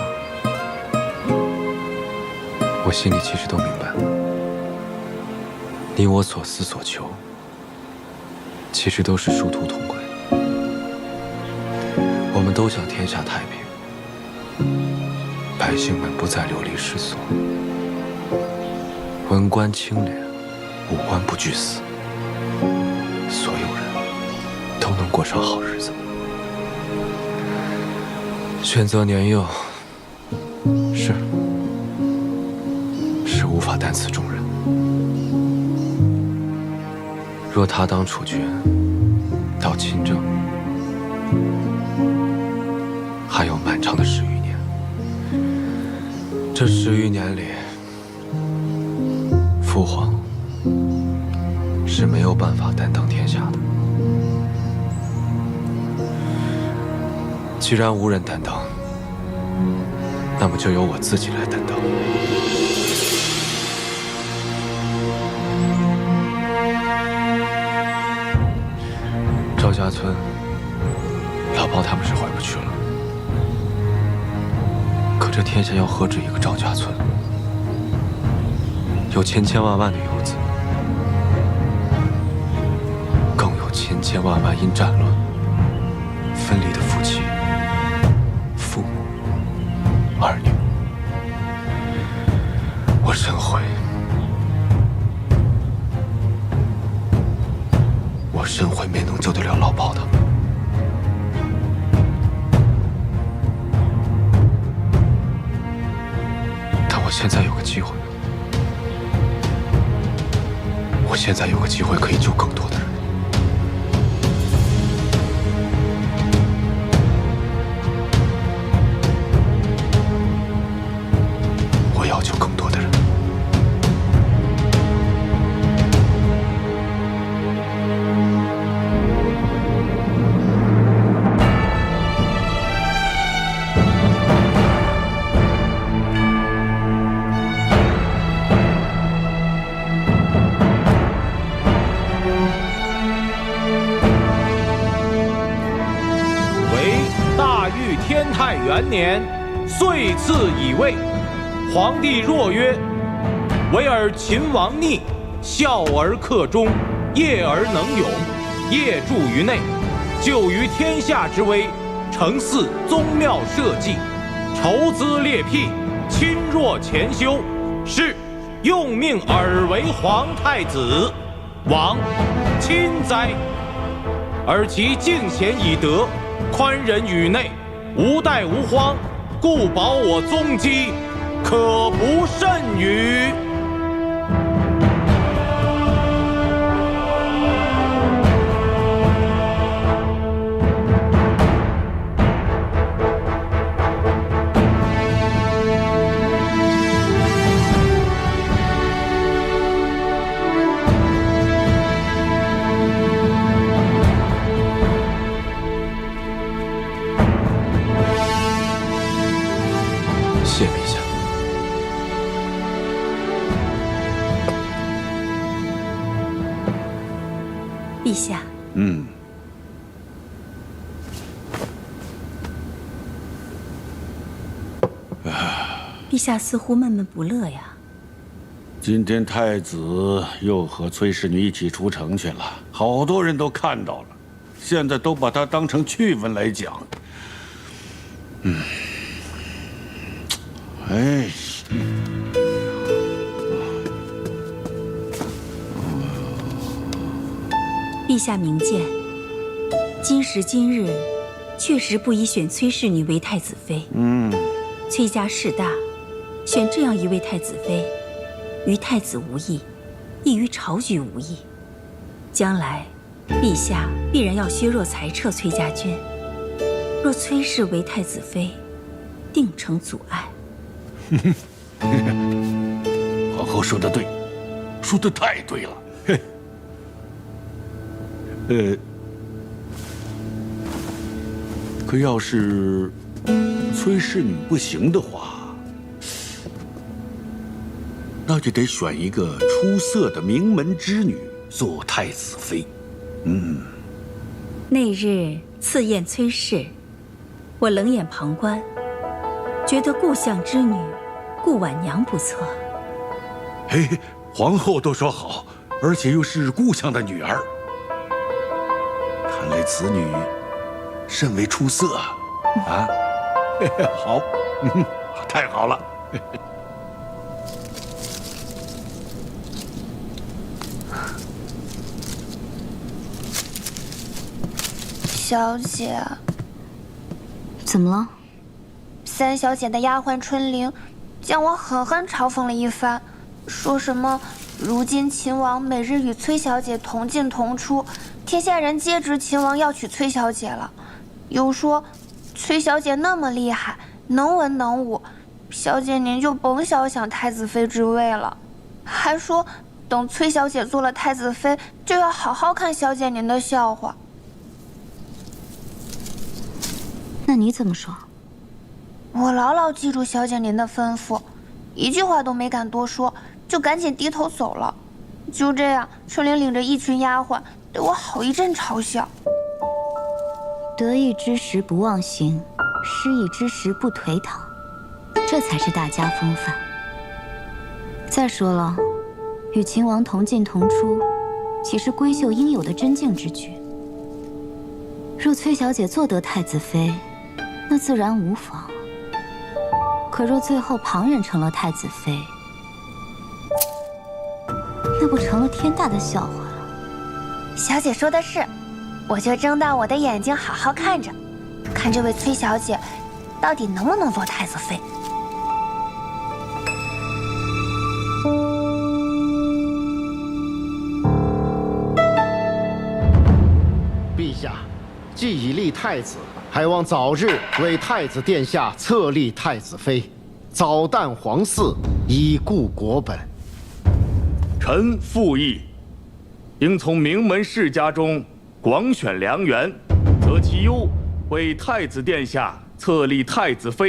我心里其实都明白，你我所思所求，其实都是殊途同归。我们都想天下太平，百姓们不再流离失所，文官清廉，武官不惧死，所有人都能过上好日子。选择年幼，是无法担此重任。若他当储君，到亲政，还有漫长的10余年。这10余年里，父皇是没有办法担当天下的。既然无人担当，那么就由我自己来担当。赵家村，老包他们是回不去了。可这天下要何止一个赵家村？有千千万万的游子，更有千千万万因战乱分离的夫妻、父母、儿女。我深悔，没能救得了老包他们。但我现在有个机会，可以救更多的人。我要救更多的人。天泰元年，岁次乙未，皇帝若曰：“唯尔秦王逆，孝而克忠，业而能勇，业著于内，救于天下之危，承祀宗庙社稷，筹资列辟，亲若前修，是用命尔为皇太子，王亲哉！而其敬贤以德，宽仁于内，无怠无荒，故保我宗基，可不甚于。”谢陛下。陛下，陛下似乎闷闷不乐呀。今天太子又和崔氏女一起出城去了，好多人都看到了，现在都把他当成趣闻来讲。哎，陛下明鉴，今时今日，确实不宜选崔氏女为太子妃。崔家势大，选这样一位太子妃，于太子无益，亦于朝局无益。将来，陛下必然要削弱裁撤崔家军，若崔氏为太子妃，定成阻碍。皇后说得对，说得太对了。可要是崔氏女不行的话，那就得选一个出色的名门之女做太子妃。那日赐宴崔氏，我冷眼旁观，觉得故相之女顾婉娘不错。嘿，皇后都说好，而且又是故相的女儿，看来此女甚为出色啊！好，太好了。小姐，怎么了？三小姐的丫鬟春玲将我狠狠嘲讽了一番，说什么如今秦王每日与崔小姐同进同出，天下人皆知秦王要娶崔小姐了，又说崔小姐那么厉害，能文能武，小姐您就甭想想太子妃之位了，还说等崔小姐做了太子妃，就要好好看小姐您的笑话。那你怎么说？我牢牢记住小姐您的吩咐，一句话都没敢多说，就赶紧低头走了。就这样，春玲领着一群丫鬟对我好一阵嘲笑。得意之时不忘形，失意之时不颓唐，这才是大家风范。再说了，与秦王同进同出，岂是闺秀应有的贞静之举？若崔小姐做得太子妃，那自然无妨。可若最后旁人成了太子妃，那不成了天大的笑话了？小姐说的是，我就睁大我的眼睛好好看着，看这位崔小姐到底能不能做太子妃。陛下，既已立太子，还望早日为太子殿下册立太子妃，早诞皇嗣，以固国本。臣附议，应从名门世家中广选良缘，择其优，为太子殿下册立太子妃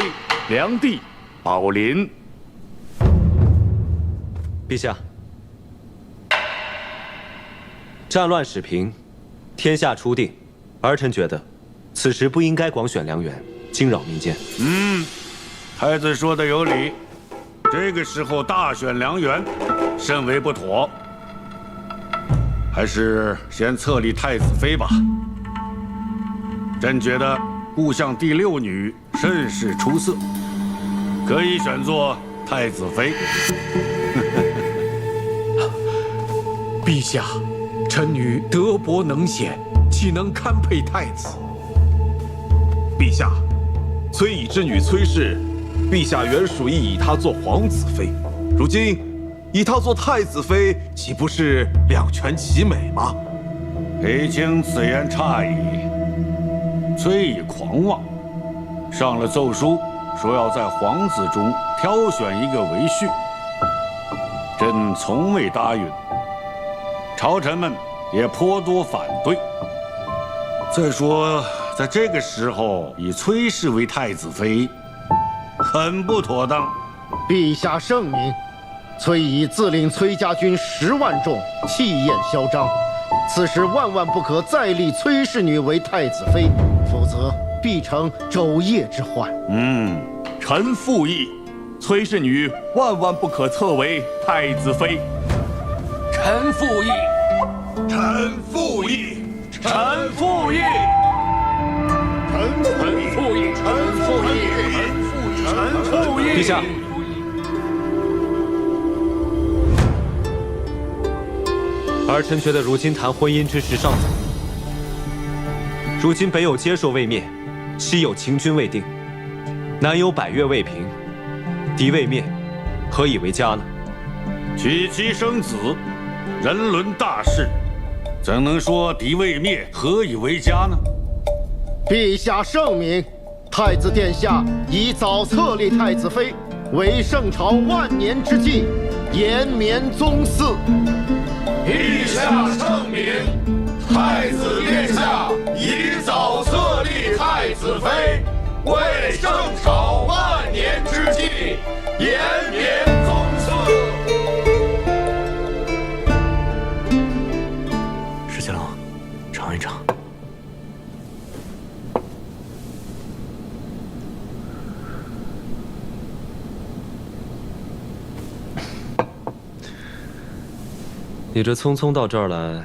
梁帝宝林。陛下，战乱始平，天下初定，儿臣觉得，此时不应该广选良缘，惊扰民间。太子说的有理，这个时候大选良缘，甚为不妥。还是先册立太子妃吧。朕觉得故相第六女甚是出色，可以选作太子妃。陛下，臣女德薄能显，岂能堪配太子？陛下，崔乙之女崔氏，陛下原属意以她做皇子妃，如今以她做太子妃，岂不是两全其美吗？裴卿此言差矣。崔乙狂妄，上了奏书，说要在皇子中挑选一个为婿。朕从未答应，朝臣们也颇多反对。再说，在这个时候以崔氏为太子妃，很不妥当。陛下圣明，崔乙自领崔家军10万众，气焰嚣张，此时万万不可再立崔氏女为太子妃，否则必成昼夜之患。臣附议，崔氏女万万不可册为太子妃。臣附议，臣附议，臣附议，臣附议，臣附议，臣附议。陛下，儿臣觉得如今谈婚姻之事尚早。如今北有接受未灭，西有秦军未定，南有百越未平，敌未灭，何以为家呢？娶妻生子，人伦大事，怎能说敌未灭，何以为家呢？陛下圣明，太子殿下已早册立太子妃，为圣朝万年之计，延绵宗嗣。陛下圣明，太子殿下已早册立太子妃，为圣朝万年之计，延绵宗嗣。石七郎，尝一尝。你这匆匆到这儿来，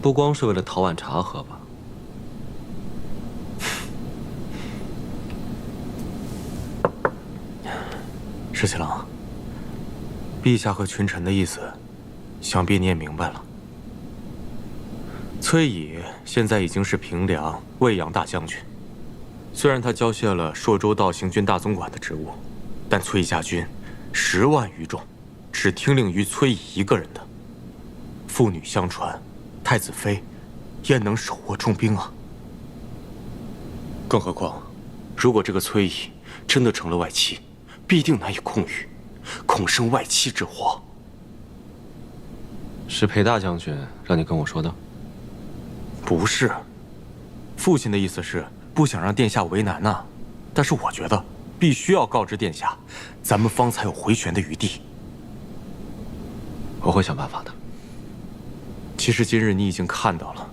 不光是为了讨碗茶喝吧？石七郎，陛下和群臣的意思，想必你也明白了。崔乙现在已经是平凉卫阳大将军，虽然他交卸了朔州道行军大总管的职务，但崔家军10万余众，只听令于崔乙一个人的。父女相传，太子妃焉能手握重兵啊？更何况，如果这个崔乙真的成了外戚，必定难以控御，恐生外戚之祸。是裴大将军让你跟我说的？不是，父亲的意思是不想让殿下为难呐。但是我觉得必须要告知殿下，咱们方才有回旋的余地。我会想办法的。其实今日你已经看到了，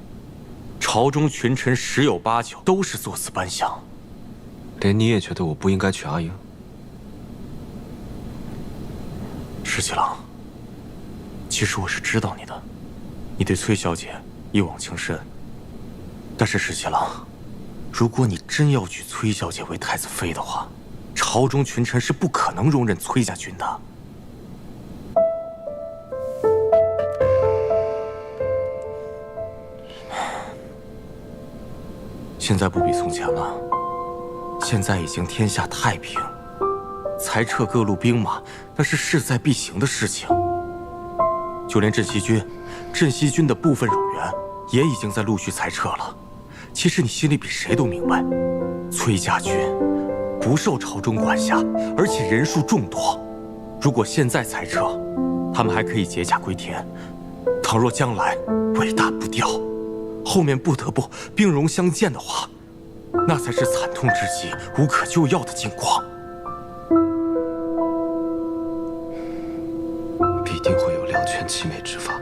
朝中群臣10有8九都是作死班相。连你也觉得我不应该娶阿英？石七郎，其实我是知道你的，你对崔小姐一往情深。但是石七郎，如果你真要娶崔小姐为太子妃的话，朝中群臣是不可能容忍崔家军的。现在不比从前了，现在已经天下太平，裁撤各路兵马那是势在必行的事情。就连镇西军的部分冗员也已经在陆续裁撤了。其实你心里比谁都明白，崔家军不受朝中管辖，而且人数众多。如果现在裁撤，他们还可以解甲归田；倘若将来尾大不掉，后面不得不兵戎相见的话，那才是惨痛之极、无可救药的境况。必定会有两全其美之法。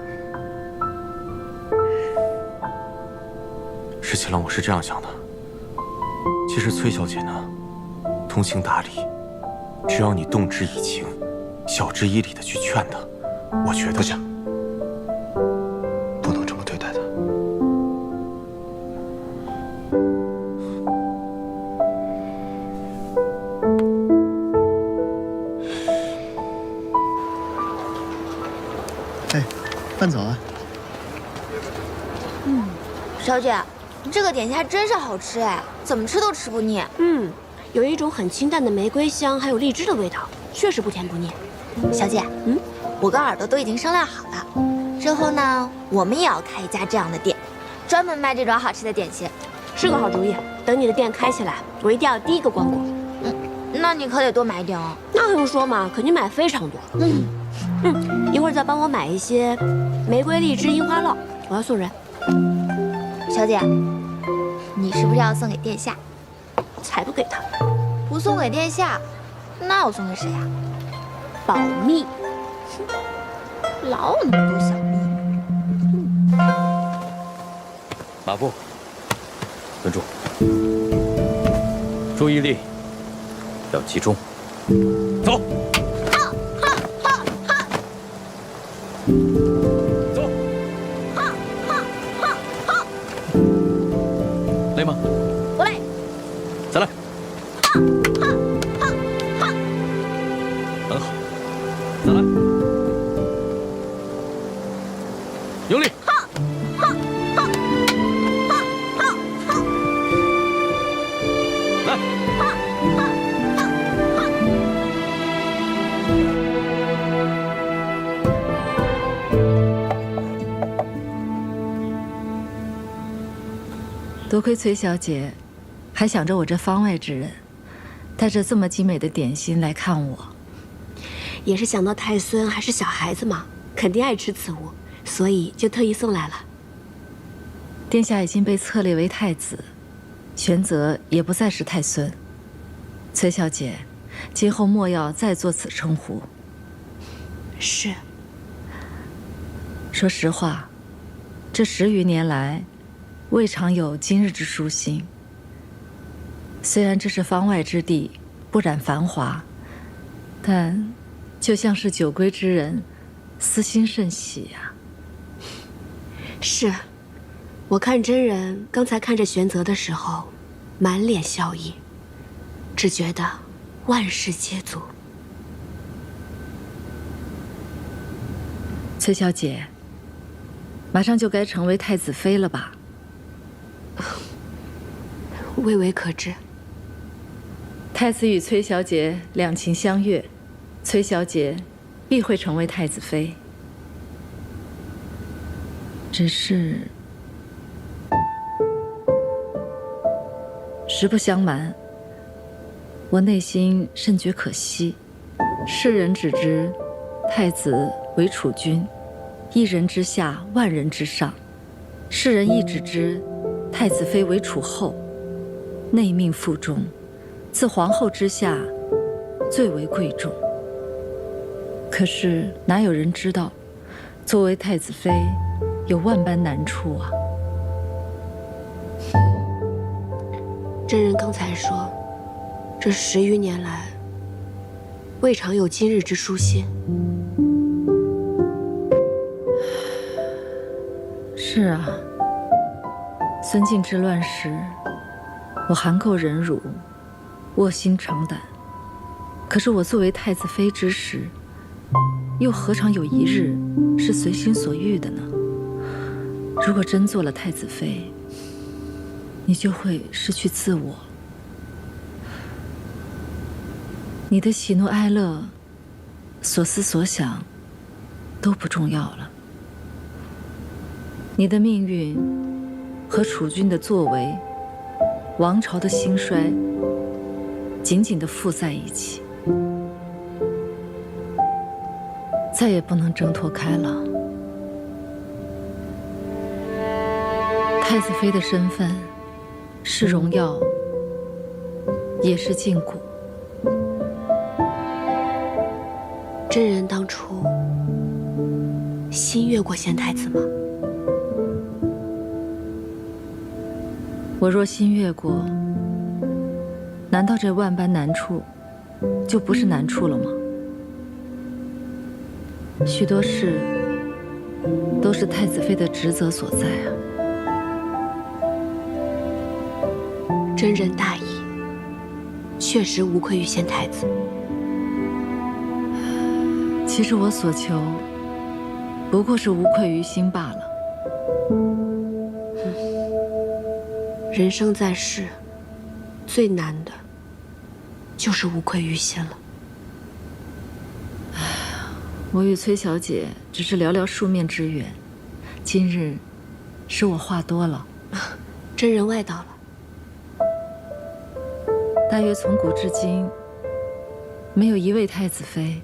石七郎，我是这样想的。其实崔小姐呢，通情达理，只要你动之以情，晓之以理的去劝她，我觉得不行，不能这么对待她。哎，饭走啊。小姐，这个点心还真是好吃哎，怎么吃都吃不腻。有一种很清淡的玫瑰香，还有荔枝的味道，确实不甜不腻。小姐，我跟耳朵都已经商量好了，之后呢，我们也要开一家这样的店，专门卖这种好吃的点心。是个好主意。等你的店开起来，我一定要第一个光顾。那你可得多买一点哦。那还用说吗？肯定买非常多。一会儿再帮我买一些玫瑰、荔枝、樱花酪，我要送人。小姐，你是不是要送给殿下？才不给他！不送给殿下，那我送给谁呀？保密。老有那么多小秘。马步，稳住，注意力要集中，走。累吗？不累。再来。很好，再来。用力。来。多亏崔小姐，还想着我这方外之人，带着这么精美的点心来看我。也是想到太孙还是小孩子嘛，肯定爱吃此物，所以就特意送来了。殿下已经被册立为太子，玄泽也不再是太孙。崔小姐，今后莫要再做此称呼。是。说实话，这10余年来，未尝有今日之舒心。虽然这是方外之地，不染繁华，但就像是酒归之人，私心甚喜呀。是，我看真人刚才看着玄泽的时候，满脸笑意，只觉得万事皆足。崔小姐，马上就该成为太子妃了吧？微微可知。太子与崔小姐两情相悦，崔小姐必会成为太子妃。只是，实不相瞒，我内心甚觉可惜。世人只知太子为储君，一人之下，万人之上；世人亦只知太子妃为储后，内命腹中，自皇后之下，最为贵重。可是哪有人知道，作为太子妃，有万般难处啊！真人刚才说，这10余年来，未尝有今日之舒心。是啊，孙晋之乱时，我含垢忍辱，卧薪尝胆。可是我作为太子妃之时，又何尝有一日是随心所欲的呢？如果真做了太子妃，你就会失去自我。你的喜怒哀乐、所思所想都不重要了。你的命运和储君的作为、王朝的兴衰，紧紧地附在一起，再也不能挣脱开了。太子妃的身份是荣耀，也是禁锢。真人当初心悦过贤太子吗？我若心悦过，难道这万般难处就不是难处了吗？许多事都是太子妃的职责所在啊。真人大义，确实无愧于贤太子。其实我所求，不过是无愧于心罢了。人生在世，最难的，就是无愧于心了。我与崔小姐只是寥寥数面之缘，今日是我话多了。真人外道了。大约从古至今，没有一位太子妃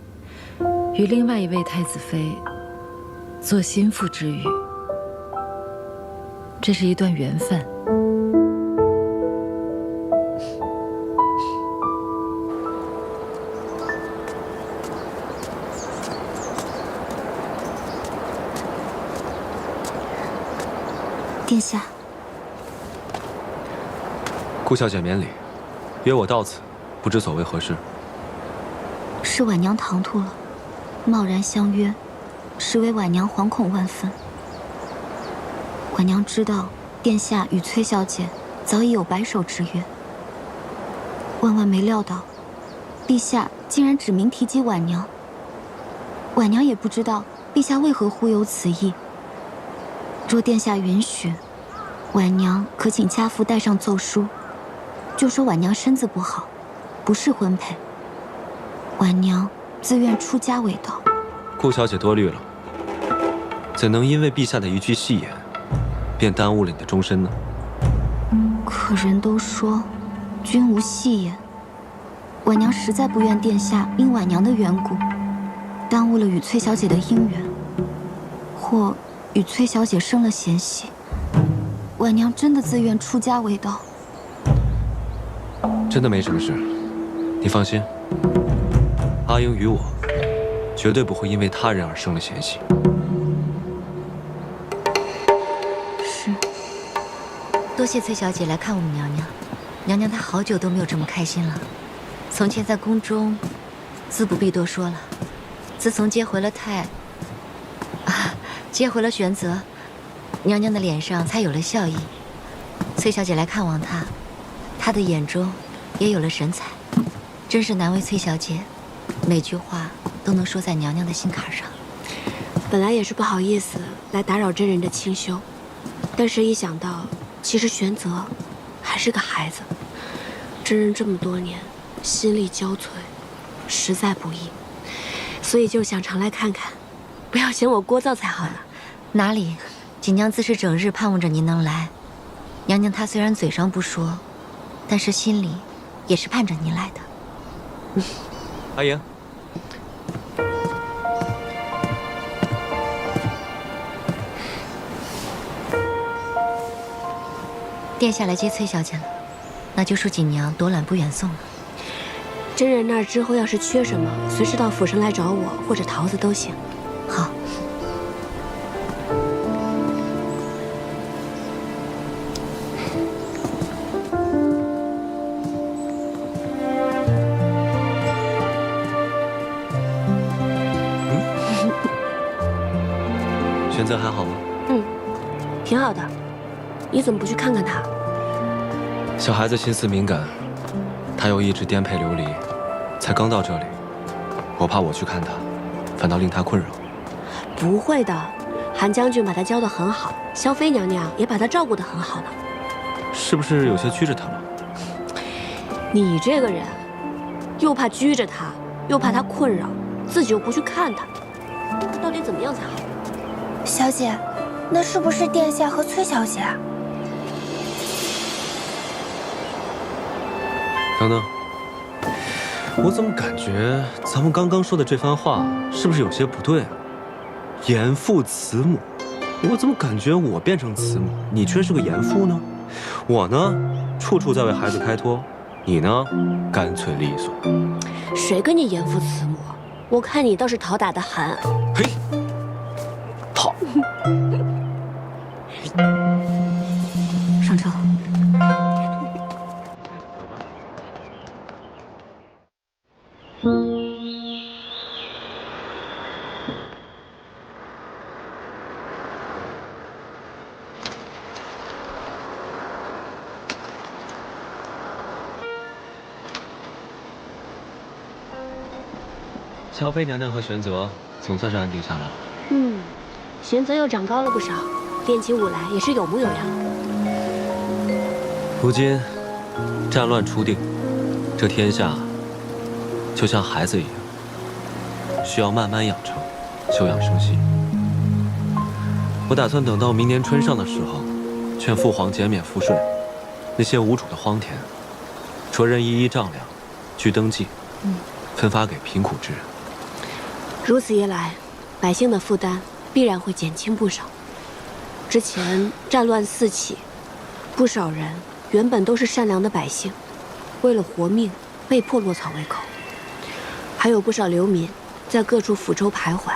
与另外一位太子妃做心腹之语，这是一段缘分。殿下，顾小姐免礼，约我到此，不知所谓何事？是婉娘唐突了，贸然相约，实为婉娘惶恐万分。婉娘知道殿下与崔小姐早已有白首之约，万万没料到，陛下竟然指名提及婉娘。婉娘也不知道陛下为何忽有此意。若殿下允许，婉娘可请家父带上奏书，就说婉娘身子不好，不适婚配。婉娘自愿出家为道。顾小姐多虑了，怎能因为陛下的一句戏言，便耽误了你的终身呢？可人都说，君无戏言。婉娘实在不愿殿下因婉娘的缘故，耽误了与崔小姐的姻缘，或与崔小姐生了嫌隙。婉娘真的自愿出家为道。真的没什么事，你放心。阿英与我，绝对不会因为他人而生了嫌隙。是。多谢崔小姐来看我们娘娘，娘娘她好久都没有这么开心了。从前在宫中，自不必多说了。自从接回了太，接回了玄泽，娘娘的脸上才有了笑意。崔小姐来看望她，她的眼中也有了神采，真是难为崔小姐，每句话都能说在娘娘的心坎上。本来也是不好意思来打扰真人的清修，但是一想到其实玄泽还是个孩子，真人这么多年心力交瘁，实在不易，所以就想常来看看，不要嫌我聒噪才好呢。哪里，锦娘自是整日盼望着您能来。娘娘她虽然嘴上不说，但是心里也是盼着您来的。阿莹，殿下来接崔小姐了，那就恕锦娘多揽不远送了。真人那儿之后要是缺什么，随时到府上来找我或者桃子都行。好。玄泽还好吗？挺好的。你怎么不去看看他？小孩子心思敏感，他又一直颠沛流离，才刚到这里，我怕我去看他，反倒令他困扰。不会的，韩将军把他教得很好，萧妃娘娘也把他照顾得很好呢。是不是有些拘着他了？你这个人，又怕拘着他，又怕他困扰，自己又不去看他，这到底怎么样才好？小姐，那是不是殿下和崔小姐啊？等等，我怎么感觉咱们刚刚说的这番话是不是有些不对啊？严父慈母，我怎么感觉我变成慈母，你却是个严父呢？我呢，处处在为孩子开脱，你呢，干脆利索。谁跟你严父慈母？我看你倒是讨打的狠。嘿，讨。上车。萧妃娘娘和玄泽总算是安定下来了。玄泽又长高了不少，练起武来也是有模有样。如今战乱初定，这天下就像孩子一样，需要慢慢养成，休养生息。我打算等到明年春上的时候，劝父皇减免赋税，那些无主的荒田，着人一一丈量，据登记，分发给贫苦之人。如此一来，百姓的负担必然会减轻不少。之前战乱四起，不少人原本都是善良的百姓，为了活命被迫落草为寇，还有不少流民在各处府州徘徊，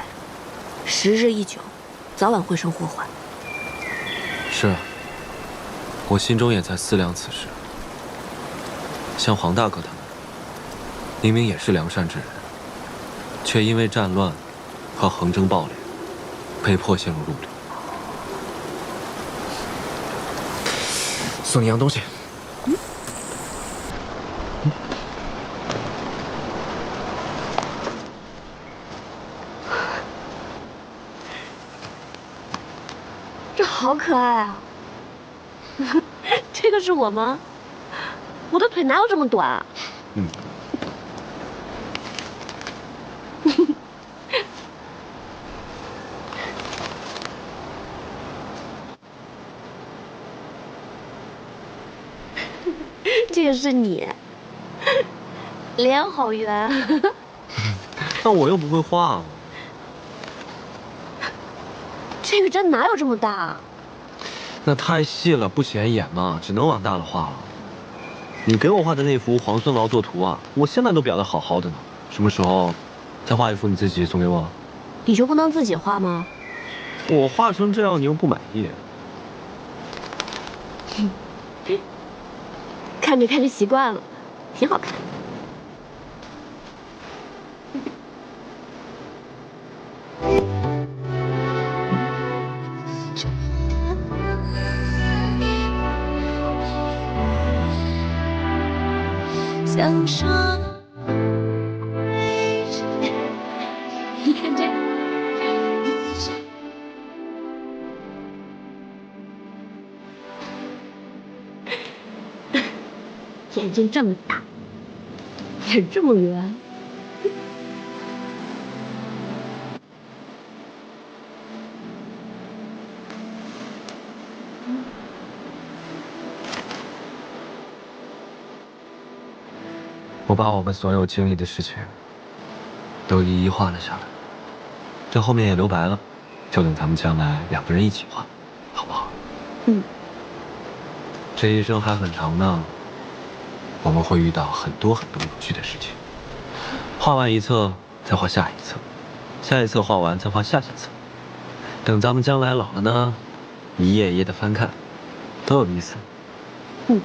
时日一久，早晚会生祸患。是啊，我心中也在思量此事。像黄大哥他们，明明也是良善之人，却因为战乱和横征暴敛，被迫陷入入里。送你样东西。这好可爱啊！这个是我吗？我的腿哪有这么短啊？这个是你，脸好圆。但我又不会画。这个针哪有这么大啊？那太细了，不显眼嘛，只能往大了画了。你给我画的那幅皇孙劳作图啊，我现在都裱得好好的呢。什么时候再画一幅你自己送给我？你就不能自己画吗？我画成这样，你又不满意。看着看着习惯了，挺好看。想说。你看这。眼睛这么大，脸这么圆。我把我们所有经历的事情都一一画了下来，这后面也留白了，就等咱们将来2个人一起画，好不好？嗯。这一生还很长呢，我们会遇到很多有趣的事情。画完一册，再画下一册，下一册画完再画下下册。等咱们将来老了呢，一页一页的翻看，多有意思。嗯。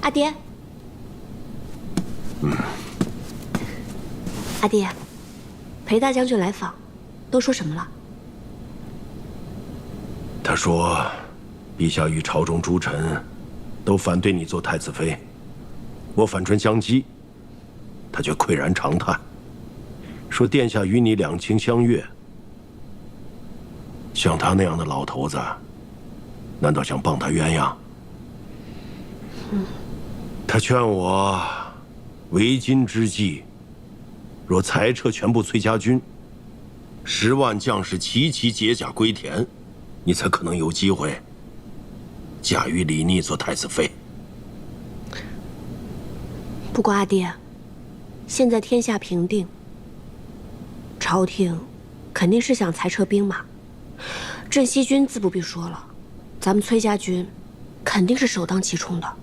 阿爹，阿爹，裴大将军来访，都说什么了？他说，陛下与朝中诸臣都反对你做太子妃，我反唇相讥，他却喟然长叹，说殿下与你两情相悦，像他那样的老头子，难道想傍他鸳鸯？他劝我，为今之计，若裁撤全部崔家军，10万将士齐齐解甲归田，你才可能有机会驾驭李逆做太子妃。不过阿爹，现在天下平定，朝廷肯定是想裁撤兵马，镇西军自不必说了，咱们崔家军肯定是首当其冲的。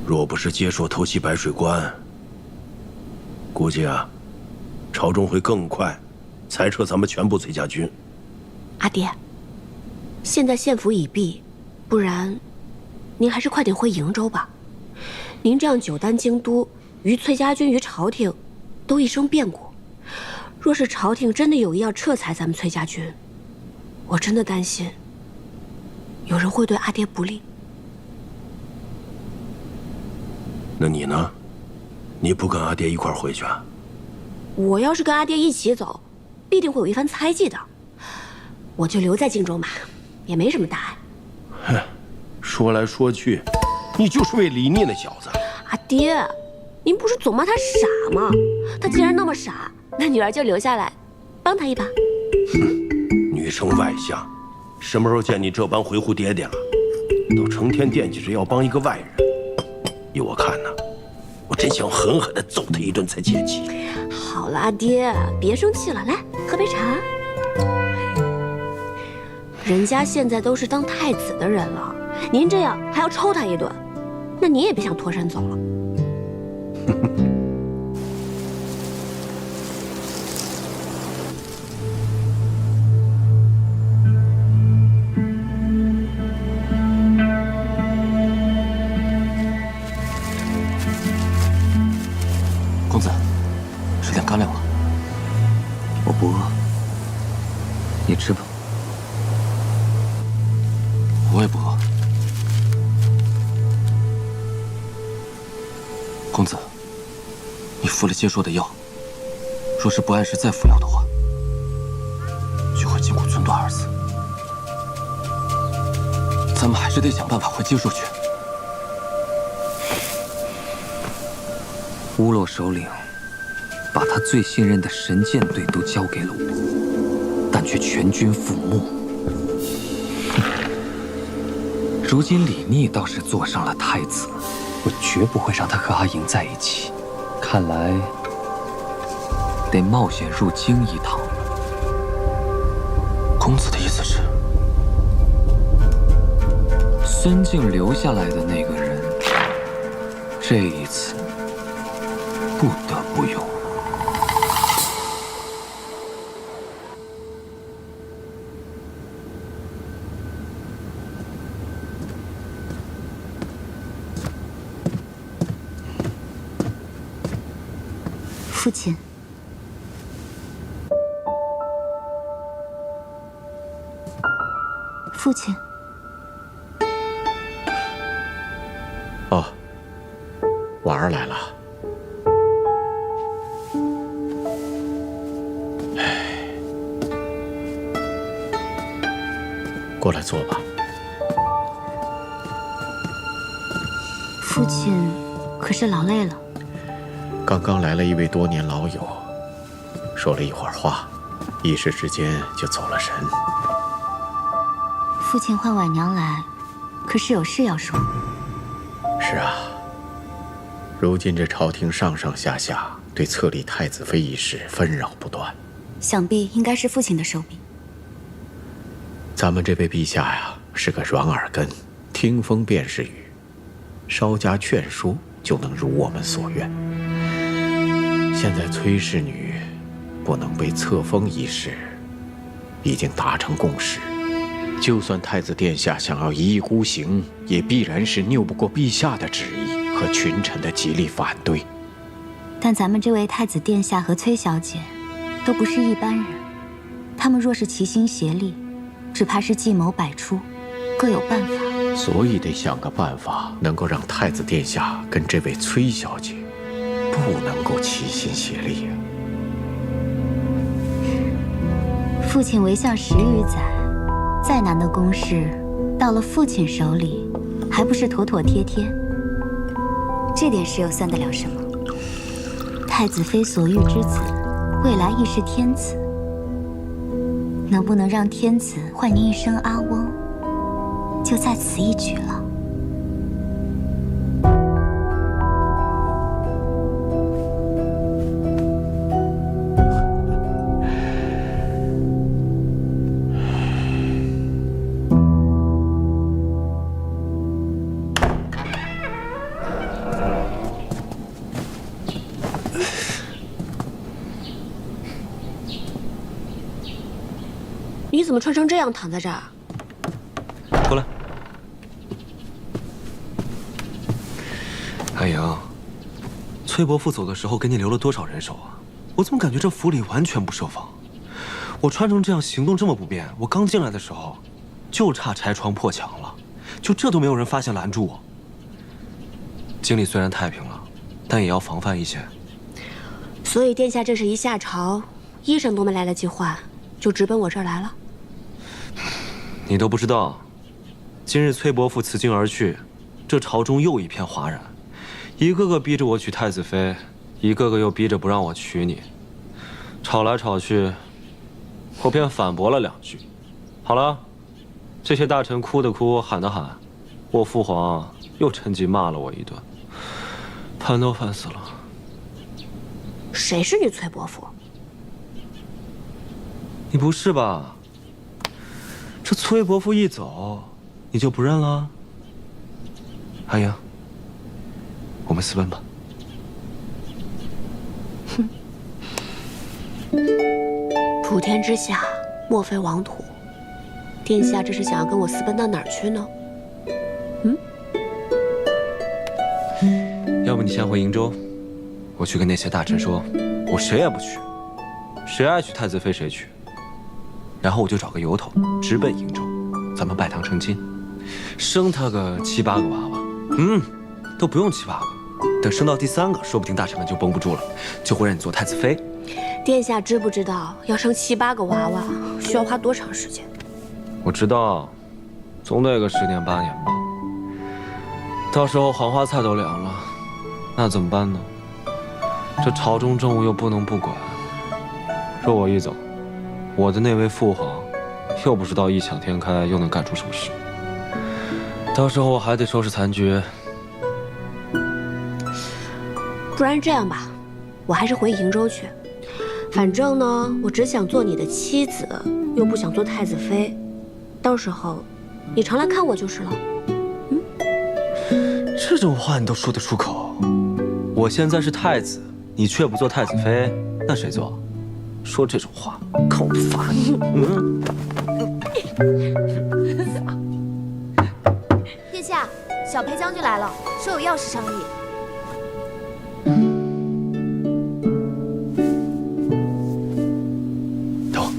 若不是接受偷袭白水关，估计啊，朝中会更快裁撤咱们全部崔家军。阿爹，现在县府已闭，不然您还是快点回瀛州吧。您这样久担京都，于崔家军于朝廷都一生变故。若是朝廷真的有意要撤裁咱们崔家军，我真的担心有人会对阿爹不利。那你呢？你不跟阿爹一块回去啊？我要是跟阿爹一起走，必定会有一番猜忌的。我就留在荆州嘛，也没什么大碍。哼，说来说去，你就是为李逆那小子。阿爹，您不是总骂他傻吗？他既然那么傻，那女儿就留下来，帮他一把。哼，女生外向，什么时候见你这般维护爹爹了？都成天惦记着要帮一个外人。依我看呢，我真想狠狠地揍他一顿才解气。好了，阿爹，别生气了，来喝杯茶。人家现在都是当太子的人了，您这样还要抽他一顿，那您也别想脱身走了。公子，吃点干粮吧。我不饿，你吃吧。我也不饿。公子，你服了接说的药，若是不按时再服药的话，就会筋骨寸断而死。咱们还是得想办法回接受去。乌洛首领把他最信任的神剑队都交给了我，但但却全军覆没。如今李密倒是坐上了太子，我绝不会让他和阿莹在一起。看来得冒险入京一趟。公子的意思是，孙敬留下来的那个人，这一次不得不用。父亲，父亲。哦，婉儿来了。过来坐吧。父亲可是劳累了。刚刚来了一位多年老友，说了一会儿话，一时之间就走了神。父亲唤婉娘来，可是有事要说。是啊，如今这朝廷上上下下对册立太子妃一事纷扰不断，想必应该是父亲的手笔。咱们这位陛下呀，是个软耳根，听风便是雨，稍加劝说就能如我们所愿。现在崔氏女不能被册封一事，已经达成共识。就算太子殿下想要一意孤行，也必然是拗不过陛下的旨意和群臣的极力反对。但咱们这位太子殿下和崔小姐，都不是一般人，他们若是齐心协力，只怕是计谋百出，各有办法。所以得想个办法，能够让太子殿下跟这位崔小姐不能够齐心协力啊。父亲为相10余载，再难的公事，到了父亲手里，还不是妥妥帖帖？这点事又算得了什么？太子妃所育之子，未来亦是天子。能不能让天子唤您一声阿翁，就在此一举了。你怎么穿成这样躺在这儿？过来。阿莹，崔伯父走的时候给你留了多少人手啊？我怎么感觉这府里完全不设防？我穿成这样，行动这么不便，我刚进来的时候，就差拆窗破墙了，就这都没有人发现拦住我。京里虽然太平了，但也要防范一些。所以殿下这是一下朝，衣裳都没来得及换，就直奔我这儿来了。你都不知道，今日崔伯父辞京而去，这朝中又一片哗然，一个个逼着我娶太子妃，一个个又逼着不让我娶你，吵来吵去，我便反驳了2句。好了，这些大臣哭的哭，喊的喊，我父皇又趁机骂了我一顿，烦都烦死了。谁是你崔伯父？你不是吧？这崔伯父一走，你就不认了？阿莹，我们私奔吧。哼，普天之下，莫非王土。殿下这是想要跟我私奔到哪儿去呢？要不你先回瀛州，我去跟那些大臣说，我谁也不娶，谁爱娶太子妃谁娶。然后我就找个由头，直奔瀛州，咱们拜堂成亲，生他个7、8个娃娃，都不用7、8个，等生到第3个，说不定大臣们就绷不住了，就会让你做太子妃。殿下知不知道，要生7、8个娃娃需要花多长时间？我知道，总得个10年8年吧。到时候黄花菜都凉了，那怎么办呢？这朝中政务又不能不管，若我一走，我的那位父皇，又不知道异想天开，又能干出什么事。到时候我还得收拾残局。不然这样吧，我还是回瀛州去。反正呢，我只想做你的妻子，又不想做太子妃。到时候，你常来看我就是了。这种话你都说得出口？我现在是太子，你却不做太子妃，那谁做？说这种话，看我不罚你！殿下，小裴将军来了，说有要事商议。等。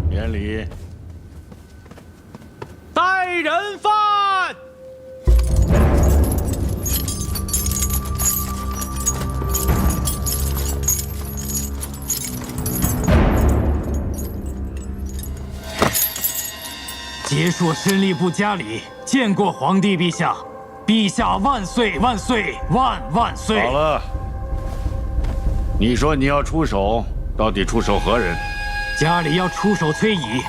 免礼。带人犯。杰硕身吏部家里见过皇帝陛下，陛下万岁万岁万万岁！好了，你说你要出手，到底出手何人？家里要出手崔乙，